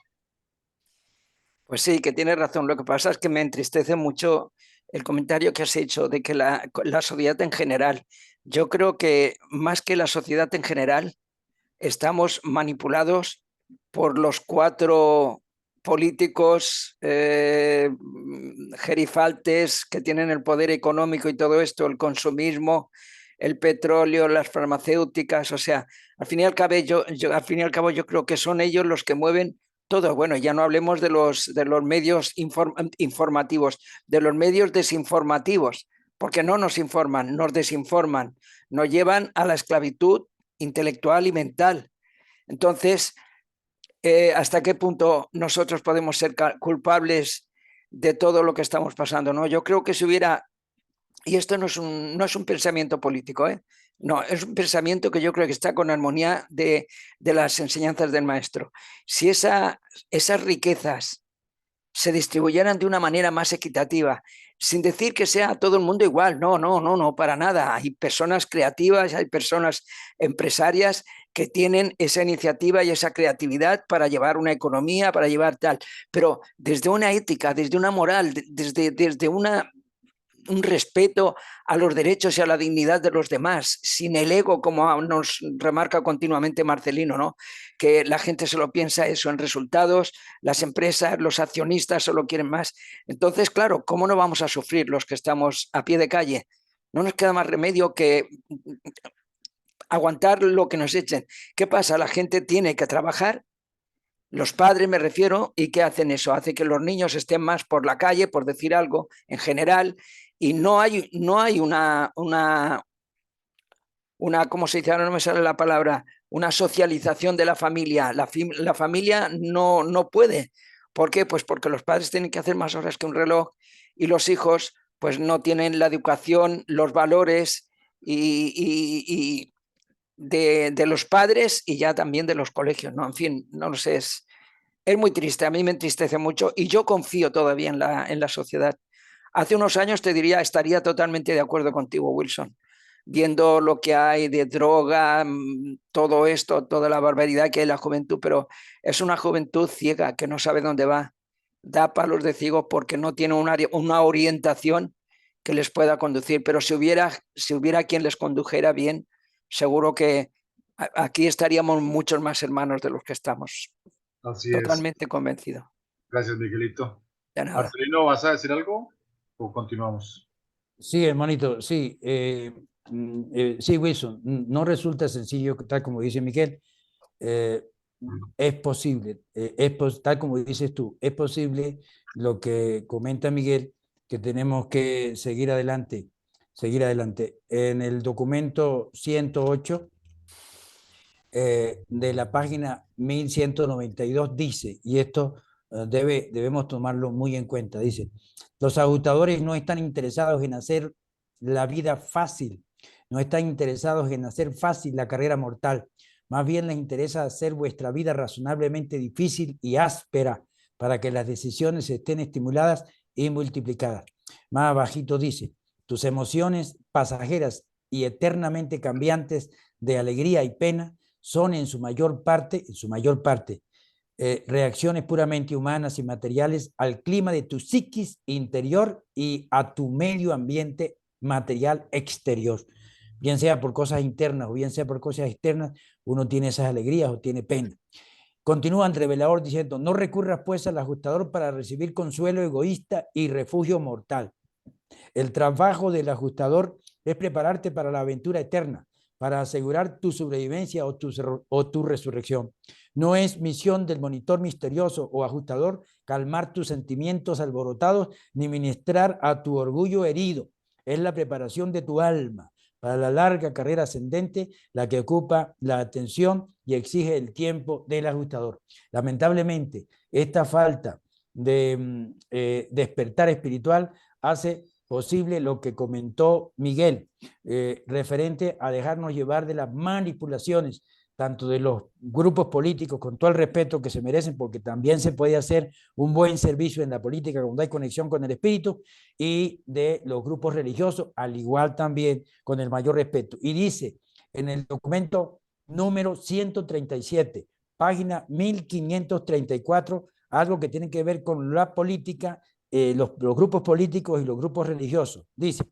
Pues sí, que tienes razón. Lo que pasa es que me entristece mucho el comentario que has hecho de que la sociedad en general, yo creo que más que la sociedad en general, estamos manipulados por los 4 políticos gerifaltes que tienen el poder económico y todo esto, el consumismo, el petróleo, las farmacéuticas, o sea, al fin y al cabo yo creo que son ellos los que mueven todo. Bueno, ya no hablemos de los medios informativos, de los medios desinformativos, porque no nos informan, nos desinforman, nos llevan a la esclavitud intelectual y mental. Entonces, ¿hasta qué punto nosotros podemos ser culpables de todo lo que estamos pasando? ¿No? Yo creo que si hubiera, y esto no es un pensamiento político, no, es un pensamiento que yo creo que está con armonía de las enseñanzas del maestro. Si esas riquezas se distribuyeran de una manera más equitativa, sin decir que sea todo el mundo igual, no, para nada. Hay personas creativas, hay personas empresarias que tienen esa iniciativa y esa creatividad para llevar una economía, para llevar tal, pero desde una ética, desde una moral, desde una un respeto a los derechos y a la dignidad de los demás, sin el ego, como nos remarca continuamente Marcelino, ¿no? Que la gente solo piensa eso en resultados, las empresas, los accionistas solo quieren más. Entonces, claro, ¿cómo no vamos a sufrir los que estamos a pie de calle? No nos queda más remedio que aguantar lo que nos echen. ¿Qué pasa? La gente tiene que trabajar, los padres me refiero, ¿y qué hacen eso? Hace que los niños estén más por la calle, por decir algo, en general, y no hay ¿cómo se dice? Ahora no me sale la palabra, una socialización de la familia. La familia no puede. ¿Por qué? Pues porque los padres tienen que hacer más horas que un reloj y los hijos pues no tienen la educación, los valores y de los padres y ya también de los colegios, ¿no? En fin, no lo sé, es muy triste, a mí me entristece mucho y yo confío todavía en la sociedad. Hace unos años te diría, estaría totalmente de acuerdo contigo, Wilson, viendo lo que hay de droga, todo esto, toda la barbaridad que hay en la juventud, pero es una juventud ciega que no sabe dónde va, da palos de ciego porque no tiene una orientación que les pueda conducir, pero si hubiera quien les condujera bien, seguro que aquí estaríamos muchos más hermanos de los que estamos. Así es. Totalmente convencido. Gracias, Miguelito. De nada. Marcelino, ¿vas a decir algo o continuamos? Sí, hermanito, sí. Sí, Wilson, no resulta sencillo, tal como dice Miguel. Es posible, tal como dices tú, es posible lo que comenta Miguel, que tenemos que seguir adelante, seguir adelante. En el documento 108 de la página 1192 dice, y esto debemos tomarlo muy en cuenta, dice, los ajustadores no están interesados en hacer la vida fácil, no están interesados en hacer fácil la carrera mortal, más bien les interesa hacer vuestra vida razonablemente difícil y áspera para que las decisiones estén estimuladas y multiplicadas. Más abajito dice, tus emociones pasajeras y eternamente cambiantes de alegría y pena son en su mayor parte, reacciones puramente humanas y materiales al clima de tu psiquis interior y a tu medio ambiente material exterior. Bien sea por cosas internas o bien sea por cosas externas, uno tiene esas alegrías o tiene pena. Continúa el revelador diciendo, no recurras pues al ajustador para recibir consuelo egoísta y refugio mortal. El trabajo del ajustador es prepararte para la aventura eterna, para asegurar tu sobrevivencia o tu resurrección. No es misión del monitor misterioso o ajustador calmar tus sentimientos alborotados ni ministrar a tu orgullo herido. Es la preparación de tu alma para la larga carrera ascendente, la que ocupa la atención y exige el tiempo del ajustador. Lamentablemente, esta falta de despertar espiritual hace posible lo que comentó Miguel, referente a dejarnos llevar de las manipulaciones, tanto de los grupos políticos, con todo el respeto que se merecen, porque también se puede hacer un buen servicio en la política cuando hay conexión con el espíritu, y de los grupos religiosos, al igual también con el mayor respeto. Y dice en el documento número 137, página 1534, algo que tiene que ver con la política, los grupos políticos y los grupos religiosos. Dice,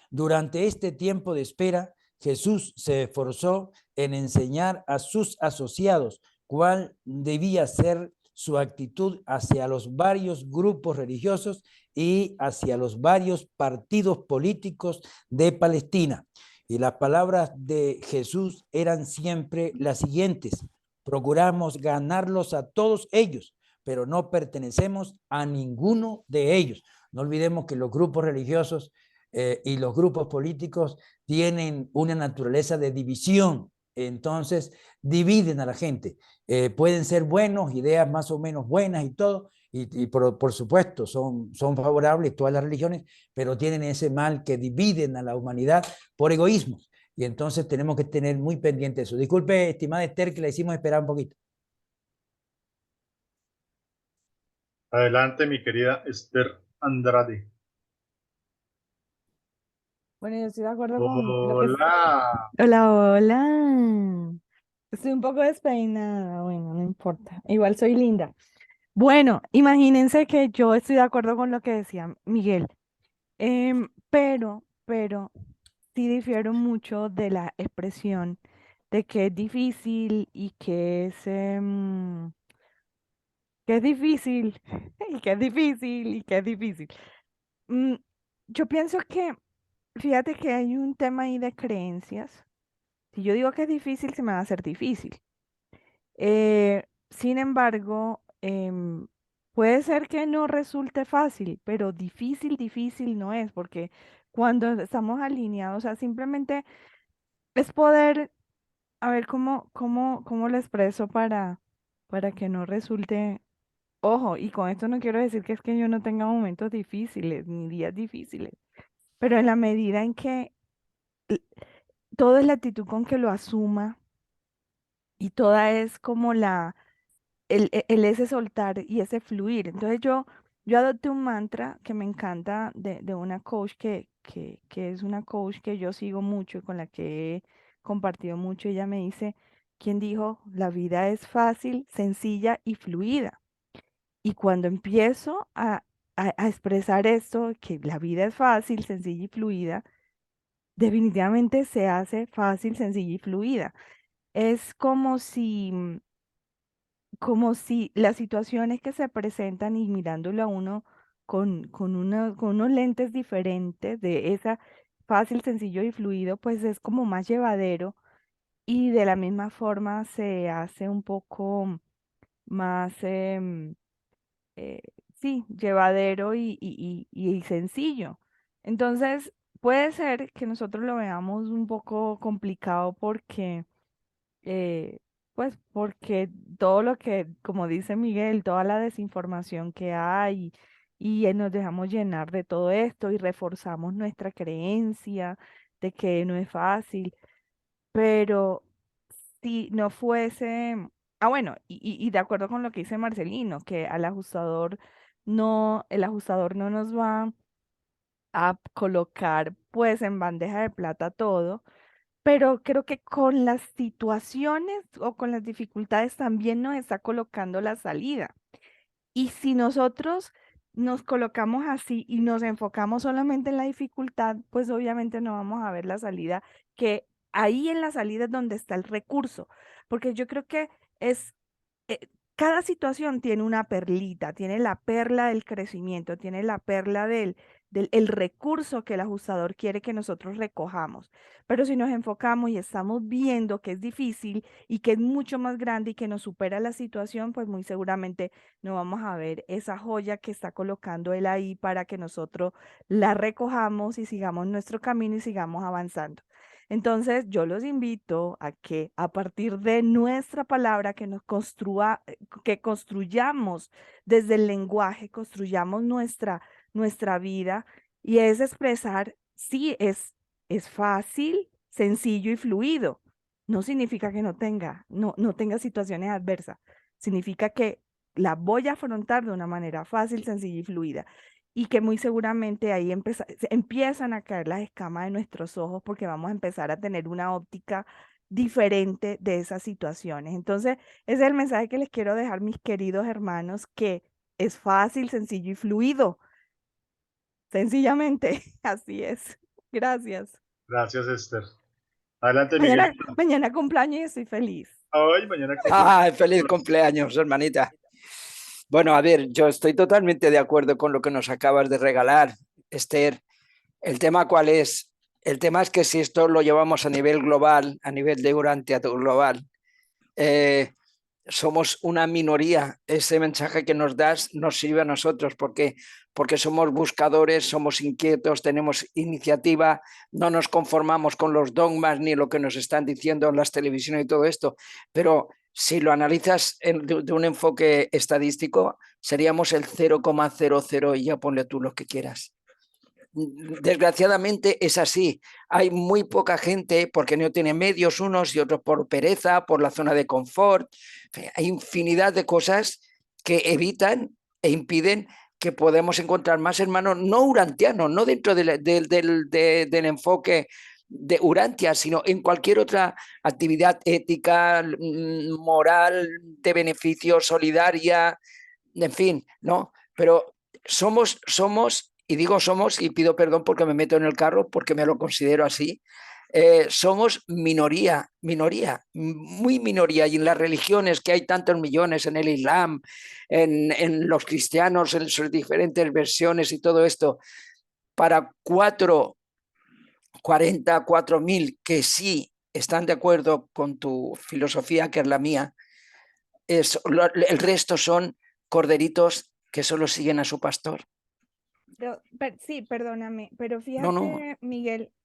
durante este tiempo de espera, Jesús se esforzó en enseñar a sus asociados cuál debía ser su actitud hacia los varios grupos religiosos y hacia los varios partidos políticos de Palestina. Y las palabras de Jesús eran siempre las siguientes: procuramos ganarlos a todos ellos, pero no pertenecemos a ninguno de ellos. No olvidemos que los grupos religiosos y los grupos políticos tienen una naturaleza de división, entonces dividen a la gente. Pueden ser buenos, ideas más o menos buenas y todo, y por supuesto son favorables todas las religiones, pero tienen ese mal que dividen a la humanidad por egoísmos. Y entonces tenemos que tener muy pendiente eso. Disculpe, estimada Esther, que la hicimos esperar un poquito. Adelante, mi querida Esther Andrade. Bueno, yo estoy de acuerdo con lo que... Hola. Hola, hola. Estoy un poco despeinada, bueno, no importa. Igual soy linda. Bueno, imagínense que yo estoy de acuerdo con lo que decía Miguel. Pero sí difiero mucho de la expresión de que es difícil y que es difícil y que es difícil y que es difícil. Mm, yo pienso que, fíjate que hay un tema ahí de creencias. Si yo digo que es difícil, se me va a hacer difícil. Sin embargo, puede ser que no resulte fácil, pero difícil, difícil no es, porque cuando estamos alineados, o sea, simplemente es poder, a ver cómo lo expreso para que no resulte, ojo, y con esto no quiero decir que es que yo no tenga momentos difíciles ni días difíciles, pero en la medida en que l- todo es la actitud con que lo asuma y toda es como el ese soltar y ese fluir. Entonces yo adopté un mantra que me encanta de una coach que es una coach que yo sigo mucho y con la que he compartido mucho. Ella me dice, ¿quién dijo? La vida es fácil, sencilla y fluida. Y cuando empiezo a expresar esto, que la vida es fácil, sencilla y fluida, definitivamente se hace fácil, sencilla y fluida. Es como si las situaciones que se presentan y mirándolo a uno con unos lentes diferentes de esa fácil, sencillo y fluido, pues es como más llevadero y de la misma forma se hace un poco más, eh, sí, llevadero y sencillo. Entonces, puede ser que nosotros lo veamos un poco complicado porque eh, pues porque todo lo que, como dice Miguel, toda la desinformación que hay y nos dejamos llenar de todo esto y reforzamos nuestra creencia de que no es fácil, pero si no fuese, bueno, y de acuerdo con lo que dice Marcelino, que el ajustador no nos va a colocar pues en bandeja de plata todo, pero creo que con las situaciones o con las dificultades también nos está colocando la salida. Y si nosotros nos colocamos así y nos enfocamos solamente en la dificultad, pues obviamente no vamos a ver la salida, que ahí en la salida es donde está el recurso, porque yo creo que es eh, cada situación tiene una perlita, tiene la perla del crecimiento, tiene la perla del el recurso que el ajustador quiere que nosotros recojamos. Pero si nos enfocamos y estamos viendo que es difícil y que es mucho más grande y que nos supera la situación, pues muy seguramente no vamos a ver esa joya que está colocando él ahí para que nosotros la recojamos y sigamos nuestro camino y sigamos avanzando. Entonces, yo los invito a que a partir de nuestra palabra que construyamos desde el lenguaje, construyamos nuestra vida y es expresar, sí, es fácil, sencillo y fluido. No significa que no tenga situaciones adversas. Significa que la voy a afrontar de una manera fácil, sencilla y fluida y que muy seguramente ahí se empiezan a caer las escamas de nuestros ojos porque vamos a empezar a tener una óptica diferente de esas situaciones. Entonces, ese es el mensaje que les quiero dejar, mis queridos hermanos, que es fácil, sencillo y fluido. Sencillamente, así es. Gracias. Gracias, Esther. Adelante, Miguel. Mañana cumpleaños y estoy feliz. Ay, mañana ¡Ay, feliz cumpleaños, hermanita! Bueno, a ver, yo estoy totalmente de acuerdo con lo que nos acabas de regalar, Esther. ¿El tema cuál es? El tema es que si esto lo llevamos a nivel global, a nivel de Urantia global, somos una minoría. Ese mensaje que nos das nos sirve a nosotros porque somos buscadores, somos inquietos, tenemos iniciativa, no nos conformamos con los dogmas ni lo que nos están diciendo en las televisiones y todo esto, pero si lo analizas de un enfoque estadístico, seríamos el 0,00 y ya ponle tú lo que quieras. Desgraciadamente es así. Hay muy poca gente porque no tiene medios unos y otros por pereza, por la zona de confort. Hay infinidad de cosas que evitan e impiden que podamos encontrar más hermanos no urantianos, no dentro del enfoque de Urantia, sino en cualquier otra actividad ética, moral, de beneficio, solidaria, en fin, ¿no? Pero somos y digo somos y pido perdón porque me meto en el carro, porque me lo considero así, somos minoría, muy minoría, y en las religiones que hay tantos millones, en el Islam, en los cristianos, en sus diferentes versiones y todo esto, para 44.000 que sí están de acuerdo con tu filosofía, que es la mía, el resto son corderitos que solo siguen a su pastor. Sí, perdóname, pero No, no.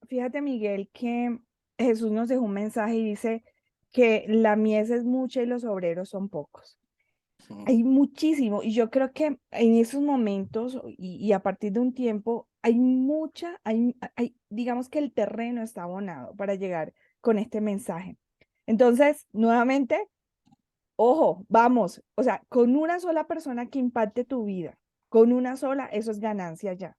fíjate, Miguel, que Jesús nos dejó un mensaje y dice que la mies es mucha y los obreros son pocos. Hay muchísimo, y yo creo que en esos momentos y a partir de un tiempo digamos que el terreno está abonado para llegar con este mensaje. Entonces, nuevamente, ojo, vamos, o sea, con una sola persona que impacte tu vida, con una sola, eso es ganancia ya.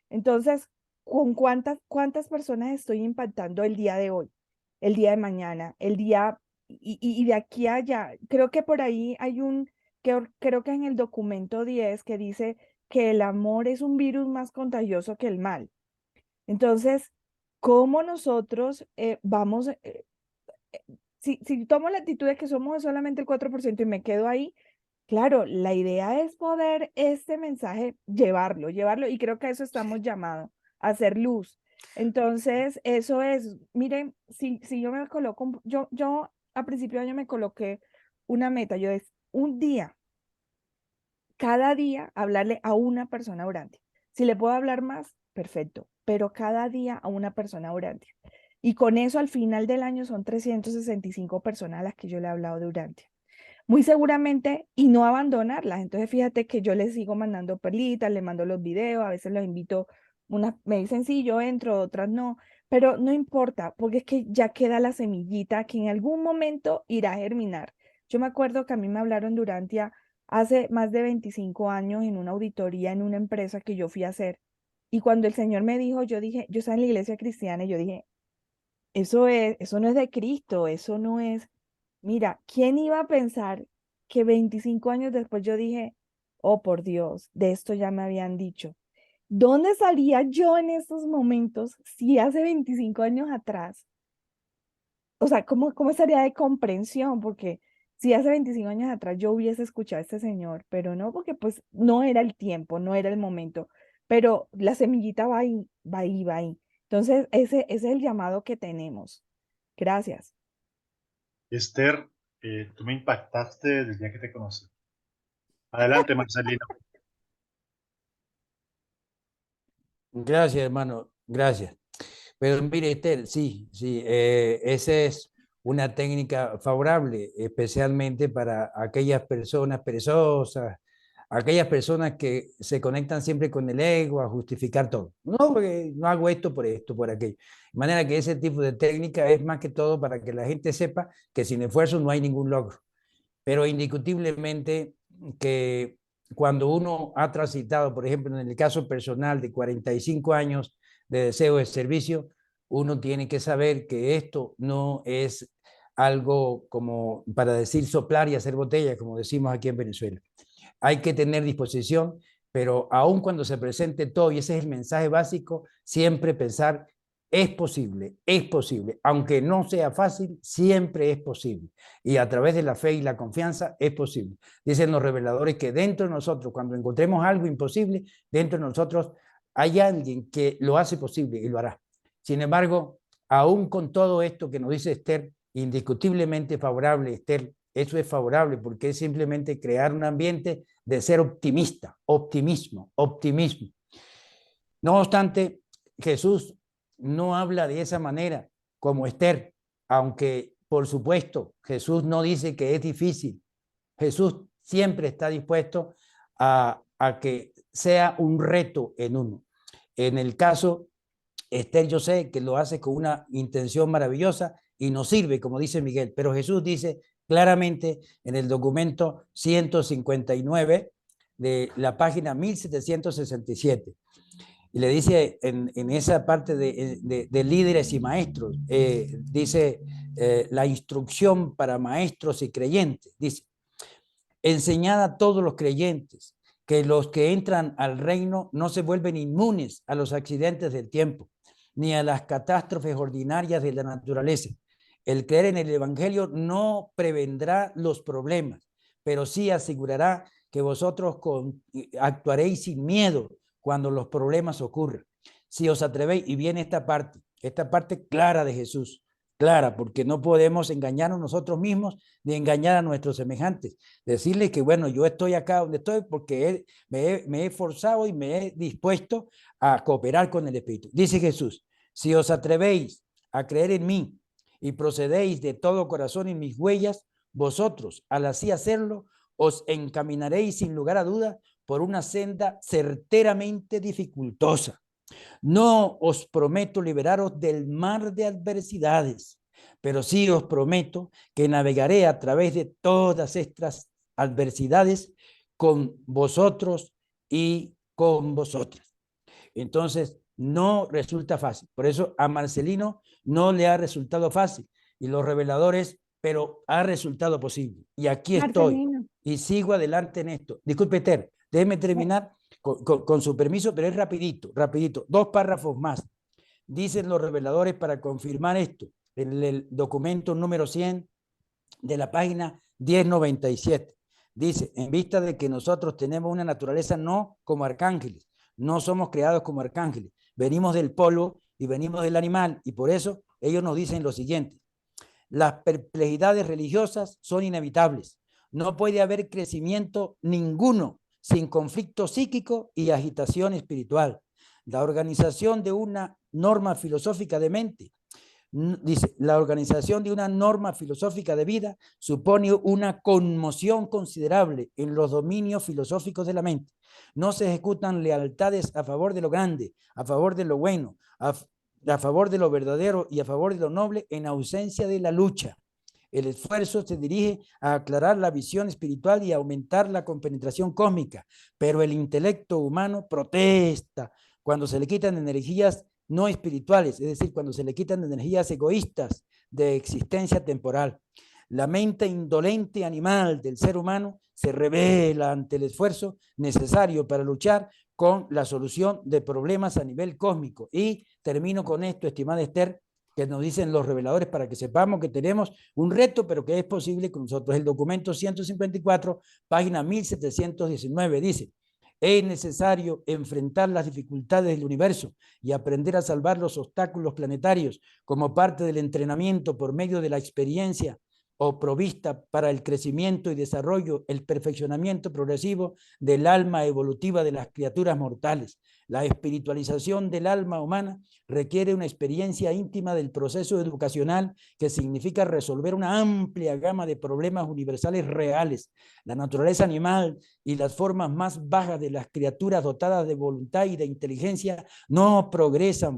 Entonces, ¿con cuántas personas estoy impactando el día de hoy, el día de mañana, el día y de aquí a allá? Creo que por ahí hay creo que en el documento 10 que dice que el amor es un virus más contagioso que el mal. Entonces, ¿cómo nosotros vamos, si tomo la actitud de que somos solamente el 4% y me quedo ahí, claro, la idea es poder este mensaje llevarlo, y creo que a eso estamos llamados, a hacer luz. Entonces, eso es, miren, si yo me coloco, yo a principio de año me coloqué una meta, yo es un día, cada día hablarle a una persona orante. Si le puedo hablar más, perfecto, pero cada día a una persona orante. Y con eso al final del año son 365 personas a las que yo le he hablado de Urantia. Muy seguramente, y no abandonarlas. Entonces, fíjate que yo les sigo mandando perlitas, les mando los videos, a veces los invito, unas me dicen sí, yo entro, otras no, pero no importa, porque es que ya queda la semillita que en algún momento irá a germinar. Yo me acuerdo que a mí me hablaron de Urantia hace más de 25 años en una auditoría en una empresa que yo fui a hacer. Y cuando el Señor me dijo, yo dije, yo estaba en la iglesia cristiana y yo dije, eso no es de Cristo, eso no es. Mira, ¿quién iba a pensar que 25 años después yo dije, oh por Dios, de esto ya me habían dicho? ¿Dónde estaría yo en estos momentos si hace 25 años atrás? O sea, ¿cómo estaría de comprensión? Porque si hace 25 años atrás yo hubiese escuchado a este señor, pero no, porque pues no era el tiempo, no era el momento, pero la semillita va ahí, va ahí, va ahí. Entonces, ese es el llamado que tenemos. Gracias. Esther, tú me impactaste desde el día que te conocí. Adelante, Marcelino. Gracias, hermano, gracias. Pero mire, Esther, sí, esa es una técnica favorable, especialmente para aquellas personas perezosas, aquellas personas que se conectan siempre con el ego a justificar todo. No, porque no hago esto, por aquello. De manera que ese tipo de técnica es más que todo para que la gente sepa que sin esfuerzo no hay ningún logro. Pero indiscutiblemente que cuando uno ha transitado, por ejemplo, en el caso personal de 45 años de deseo de servicio, uno tiene que saber que esto no es algo como para decir soplar y hacer botella, como decimos aquí en Venezuela. Hay que tener disposición, pero aun cuando se presente todo, y ese es el mensaje básico, siempre pensar es posible, aunque no sea fácil, siempre es posible. Y a través de la fe y la confianza es posible. Dicen los reveladores que dentro de nosotros, cuando encontremos algo imposible, dentro de nosotros hay alguien que lo hace posible y lo hará. Sin embargo, aún con todo esto que nos dice Esther, indiscutiblemente favorable, Esther, eso es favorable porque es simplemente crear un ambiente de ser optimista, optimismo. No obstante, Jesús no habla de esa manera como Esther, aunque por supuesto Jesús no dice que es difícil. Jesús siempre está dispuesto a que sea un reto en uno. En el caso, Esther yo sé que lo hace con una intención maravillosa y nos sirve, como dice Miguel, pero Jesús dice claramente en el documento 159 de la página 1767, y le dice en esa parte de líderes y maestros, dice la instrucción para maestros y creyentes, dice, enseñad a todos los creyentes que los que entran al reino no se vuelven inmunes a los accidentes del tiempo, ni a las catástrofes ordinarias de la naturaleza. El creer en el Evangelio no prevendrá los problemas, pero sí asegurará que vosotros actuaréis sin miedo cuando los problemas ocurran. Si os atrevéis, y viene esta parte clara de Jesús, clara, porque no podemos engañarnos nosotros mismos ni engañar a nuestros semejantes. Decirles que, bueno, yo estoy acá donde estoy porque me he esforzado y me he dispuesto a cooperar con el Espíritu. Dice Jesús, si os atrevéis a creer en mí y procedéis de todo corazón en mis huellas, vosotros, al así hacerlo, os encaminaréis sin lugar a duda por una senda certeramente dificultosa. No os prometo liberaros del mar de adversidades, pero sí os prometo que navegaré a través de todas estas adversidades con vosotros y con vosotras. Entonces, no resulta fácil. Por eso a Marcelino no le ha resultado fácil. Y los reveladores, pero ha resultado posible. Y aquí estoy. Marcelino. Y sigo adelante en esto. Disculpe, Ter, déjeme terminar con su permiso, pero es rapidito. 2 párrafos más. Dicen los reveladores para confirmar esto. En el documento número 100 de la página 1097. Dice, en vista de que nosotros tenemos una naturaleza no como arcángeles, no somos creados como arcángeles, venimos del polvo y venimos del animal, y por eso ellos nos dicen lo siguiente: las perplejidades religiosas son inevitables, no puede haber crecimiento ninguno sin conflicto psíquico y agitación espiritual. La organización de una norma filosófica de mente, dice, la organización de una norma filosófica de vida supone una conmoción considerable en los dominios filosóficos de la mente. No se ejecutan lealtades a favor de lo grande, a favor de lo bueno, a favor de lo verdadero y a favor de lo noble en ausencia de la lucha. El esfuerzo se dirige a aclarar la visión espiritual y a aumentar la compenetración cósmica, pero el intelecto humano protesta cuando se le quitan energías no espirituales, es decir, cuando se le quitan energías egoístas de existencia temporal. La mente indolente animal del ser humano se revela ante el esfuerzo necesario para luchar con la solución de problemas a nivel cósmico. Y termino con esto, estimada Esther, que nos dicen los reveladores para que sepamos que tenemos un reto, pero que es posible con nosotros. El documento 154, página 1719, dice: es necesario enfrentar las dificultades del universo y aprender a salvar los obstáculos planetarios como parte del entrenamiento por medio de la experiencia o provista para el crecimiento y desarrollo, el perfeccionamiento progresivo del alma evolutiva de las criaturas mortales. La espiritualización del alma humana requiere una experiencia íntima del proceso educacional que significa resolver una amplia gama de problemas universales reales. La naturaleza animal y las formas más bajas de las criaturas dotadas de voluntad y de inteligencia no progresan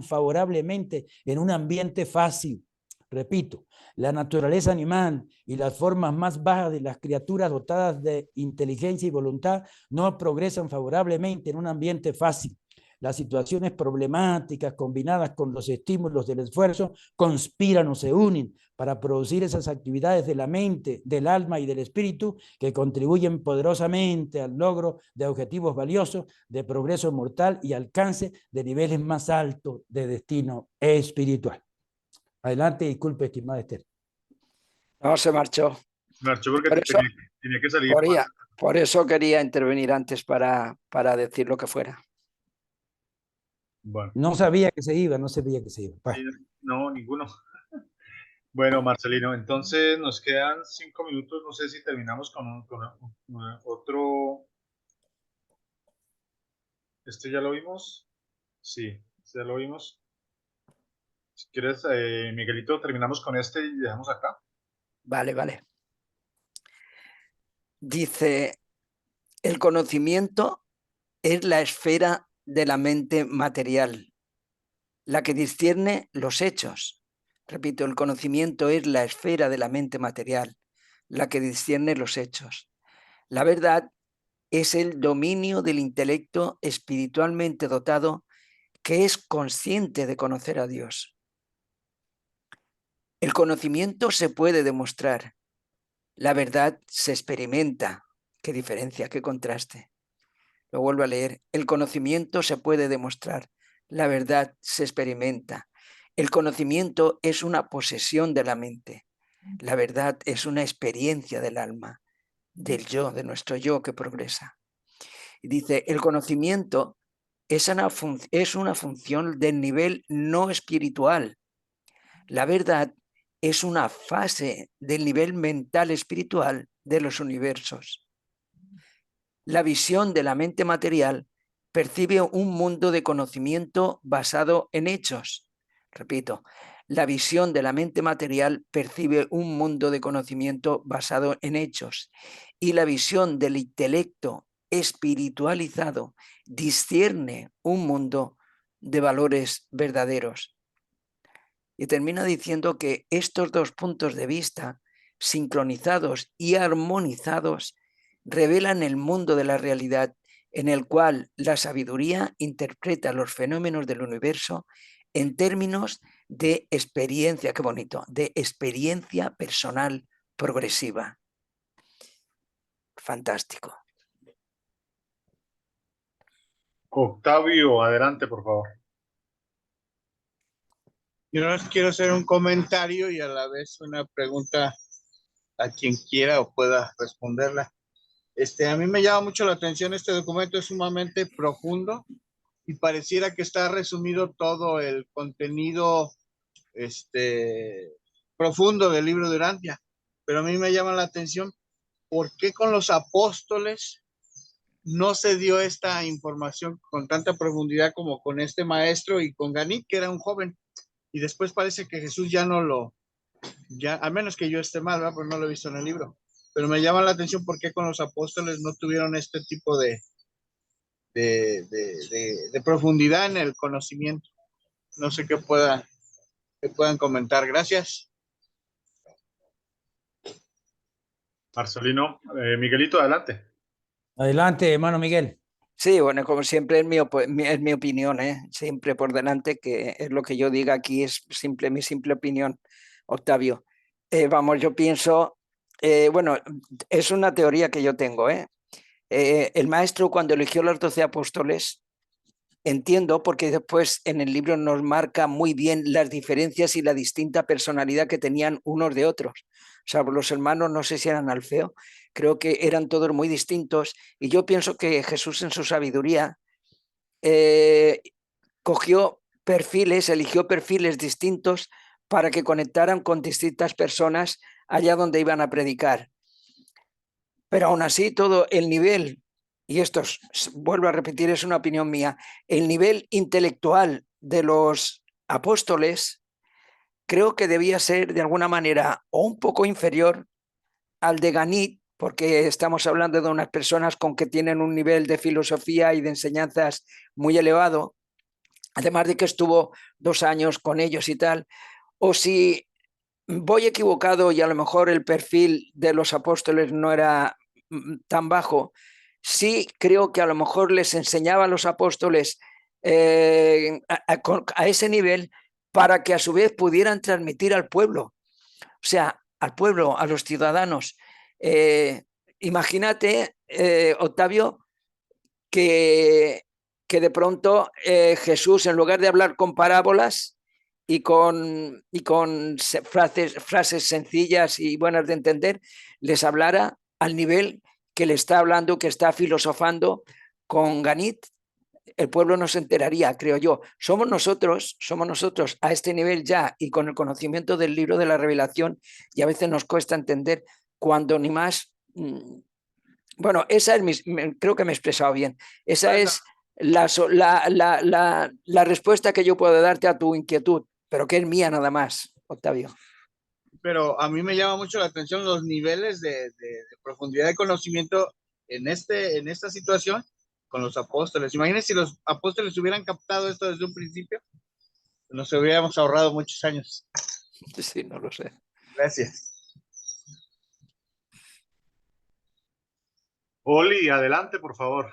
favorablemente en un ambiente fácil. Repito, la naturaleza animal y las formas más bajas de las criaturas dotadas de inteligencia y voluntad no progresan favorablemente en un ambiente fácil. Las situaciones problemáticas combinadas con los estímulos del esfuerzo conspiran o se unen para producir esas actividades de la mente, del alma y del espíritu que contribuyen poderosamente al logro de objetivos valiosos, de progreso mortal y alcance de niveles más altos de destino espiritual. Adelante, disculpe, estimada Esther. No, se marchó. Marchó porque Por eso- tenía que salir. Por eso quería intervenir antes para decir lo que fuera. Bueno, No sabía que se iba, no sabía que se iba. Bueno. no, ninguno. Bueno, Marcelino, entonces nos quedan 5 minutos. No sé si terminamos con otro. ¿Este ya lo vimos? Sí, ya lo vimos. Si quieres, Miguelito, terminamos con este y dejamos acá. Vale. Dice, el conocimiento es la esfera de la mente material, la que discierne los hechos. Repito, el conocimiento es la esfera de la mente material, la que discierne los hechos. La verdad es el dominio del intelecto espiritualmente dotado que es consciente de conocer a Dios. El conocimiento se puede demostrar. La verdad se experimenta. Qué diferencia, qué contraste. Lo vuelvo a leer. El conocimiento se puede demostrar. La verdad se experimenta. El conocimiento es una posesión de la mente. La verdad es una experiencia del alma, del yo, de nuestro yo que progresa. Y dice, el conocimiento es una función del nivel no espiritual. La verdad es una fase del nivel mental espiritual de los universos. La visión de la mente material percibe un mundo de conocimiento basado en hechos. Repito, la visión de la mente material percibe un mundo de conocimiento basado en hechos y la visión del intelecto espiritualizado discierne un mundo de valores verdaderos. Y termina diciendo que estos dos puntos de vista, sincronizados y armonizados, revelan el mundo de la realidad en el cual la sabiduría interpreta los fenómenos del universo en términos de experiencia, qué bonito, de experiencia personal progresiva. Fantástico. Octavio, adelante, por favor. Yo no quiero hacer un comentario y a la vez una pregunta a quien quiera o pueda responderla. A mí me llama mucho la atención, este documento es sumamente profundo y pareciera que está resumido todo el contenido profundo del libro de Urantia, pero a mí me llama la atención por qué con los apóstoles no se dio esta información con tanta profundidad como con este maestro y con Ganit, que era un joven, y después parece que Jesús ya no lo, ya, a menos que yo esté mal, ¿verdad? Pues no lo he visto en el libro, pero me llama la atención por qué con los apóstoles no tuvieron este tipo de profundidad en el conocimiento. No sé qué puedan comentar. Gracias. Marcelino, Miguelito, adelante. Adelante, hermano Miguel. Sí, bueno, como siempre es mi opinión, siempre por delante, que es lo que yo diga aquí, es mi simple opinión, Octavio. Vamos, yo pienso, bueno, es una teoría que yo tengo. El maestro cuando eligió los 12 apóstoles, entiendo, porque después en el libro nos marca muy bien las diferencias y la distinta personalidad que tenían unos de otros. O sea, los hermanos, no sé si eran Alfeo, creo que eran todos muy distintos, y yo pienso que Jesús en su sabiduría eligió perfiles distintos para que conectaran con distintas personas allá donde iban a predicar. Pero aún así, todo el nivel, y esto vuelvo a repetir, es una opinión mía, el nivel intelectual de los apóstoles creo que debía ser de alguna manera o un poco inferior al de Ganit, porque estamos hablando de unas personas con que tienen un nivel de filosofía y de enseñanzas muy elevado, además de que estuvo 2 años con ellos y tal, o si voy equivocado y a lo mejor el perfil de los apóstoles no era tan bajo, sí creo que a lo mejor les enseñaba a los apóstoles a ese nivel para que a su vez pudieran transmitir al pueblo, o sea, al pueblo, a los ciudadanos. Imagínate, Octavio, que de pronto Jesús, en lugar de hablar con parábolas y con frases sencillas y buenas de entender, les hablara al nivel que le está hablando, que está filosofando con Ganit. El pueblo no se enteraría, creo yo. Somos nosotros a este nivel ya, y con el conocimiento del libro de la Revelación, y a veces nos cuesta entender cuando ni más. Bueno, esa es creo que me he expresado bien. Esa es la respuesta que yo puedo darte a tu inquietud, pero que es mía nada más, Octavio. Pero a mí me llama mucho la atención los niveles de profundidad de conocimiento en esta situación con los apóstoles. Imagínense si los apóstoles hubieran captado esto desde un principio, nos hubiéramos ahorrado muchos años. Sí, no lo sé. Gracias. Oli, adelante, por favor.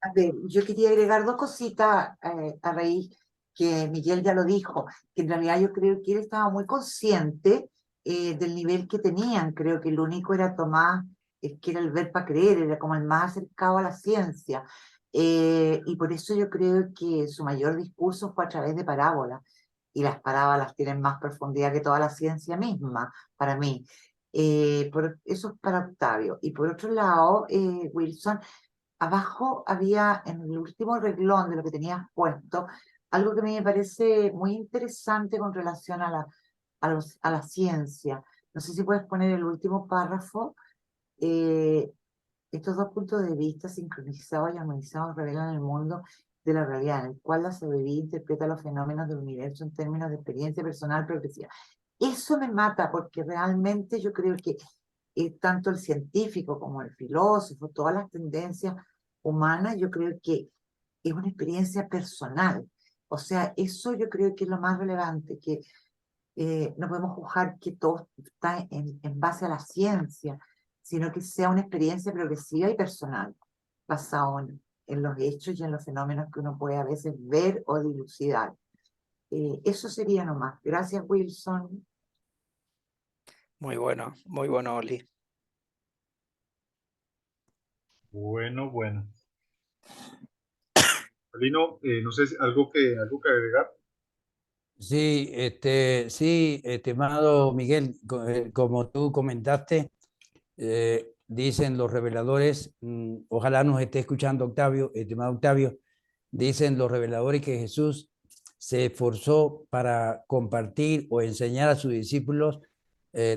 A ver, yo quería agregar 2 cositas a raíz que Miguel ya lo dijo, que en realidad yo creo que él estaba muy consciente del nivel que tenían. Creo que el único era Tomás, que era el ver para creer, era como el más acercado a la ciencia. Y por eso yo creo que su mayor discurso fue a través de parábolas. Y las parábolas tienen más profundidad que toda la ciencia misma, para mí. Eso es para Octavio. Y por otro lado, Wilson, abajo había en el último reglón de lo que tenías puesto, algo que a mí me parece muy interesante con relación a la ciencia. No sé si puedes poner el último párrafo. Estos dos puntos de vista sincronizados y armonizados revelan el mundo de la realidad, en el cual la sabiduría interpreta los fenómenos del universo en términos de experiencia personal progresiva. Eso me mata, porque realmente yo creo que tanto el científico como el filósofo, todas las tendencias humanas, yo creo que es una experiencia personal. O sea, eso yo creo que es lo más relevante, que no podemos juzgar que todo está en base a la ciencia, sino que sea una experiencia progresiva y personal, basada en los hechos y en los fenómenos que uno puede a veces ver o dilucidar. Eso sería nomás. Gracias, Wilson. Muy bueno, Oli. Bueno, bueno. Lino, no sé si algo que agregar. Sí, sí, estimado Miguel, como tú comentaste, dicen los reveladores, ojalá nos esté escuchando Octavio, estimado Octavio, dicen los reveladores que Jesús se esforzó para compartir o enseñar a sus discípulos,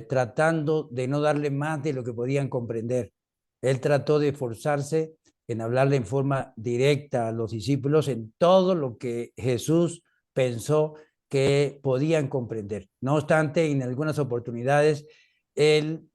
tratando de no darle más de lo que podían comprender. Él trató de esforzarse en hablarle en forma directa a los discípulos en todo lo que Jesús pensó que podían comprender. No obstante, en algunas oportunidades, él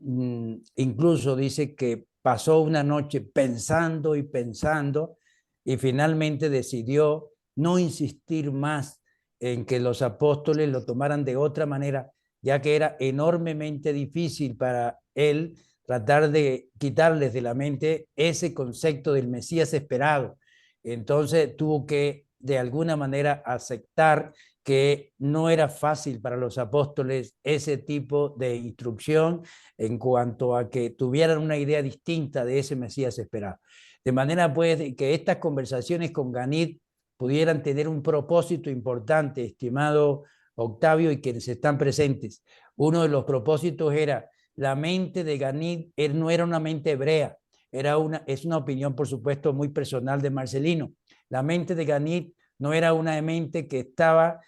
incluso dice que pasó una noche pensando y pensando y finalmente decidió no insistir más en que los apóstoles lo tomaran de otra manera, ya que era enormemente difícil para él tratar de quitarles de la mente ese concepto del Mesías esperado. Entonces tuvo que de alguna manera aceptar que no era fácil para los apóstoles ese tipo de instrucción en cuanto a que tuvieran una idea distinta de ese Mesías esperado. De manera pues que estas conversaciones con Ganit pudieran tener un propósito importante, estimado Octavio y quienes están presentes. Uno de los propósitos era la mente de Ganit no era una mente hebrea, es una opinión por supuesto muy personal de Marcelino. La mente de Ganit no era una mente que estaba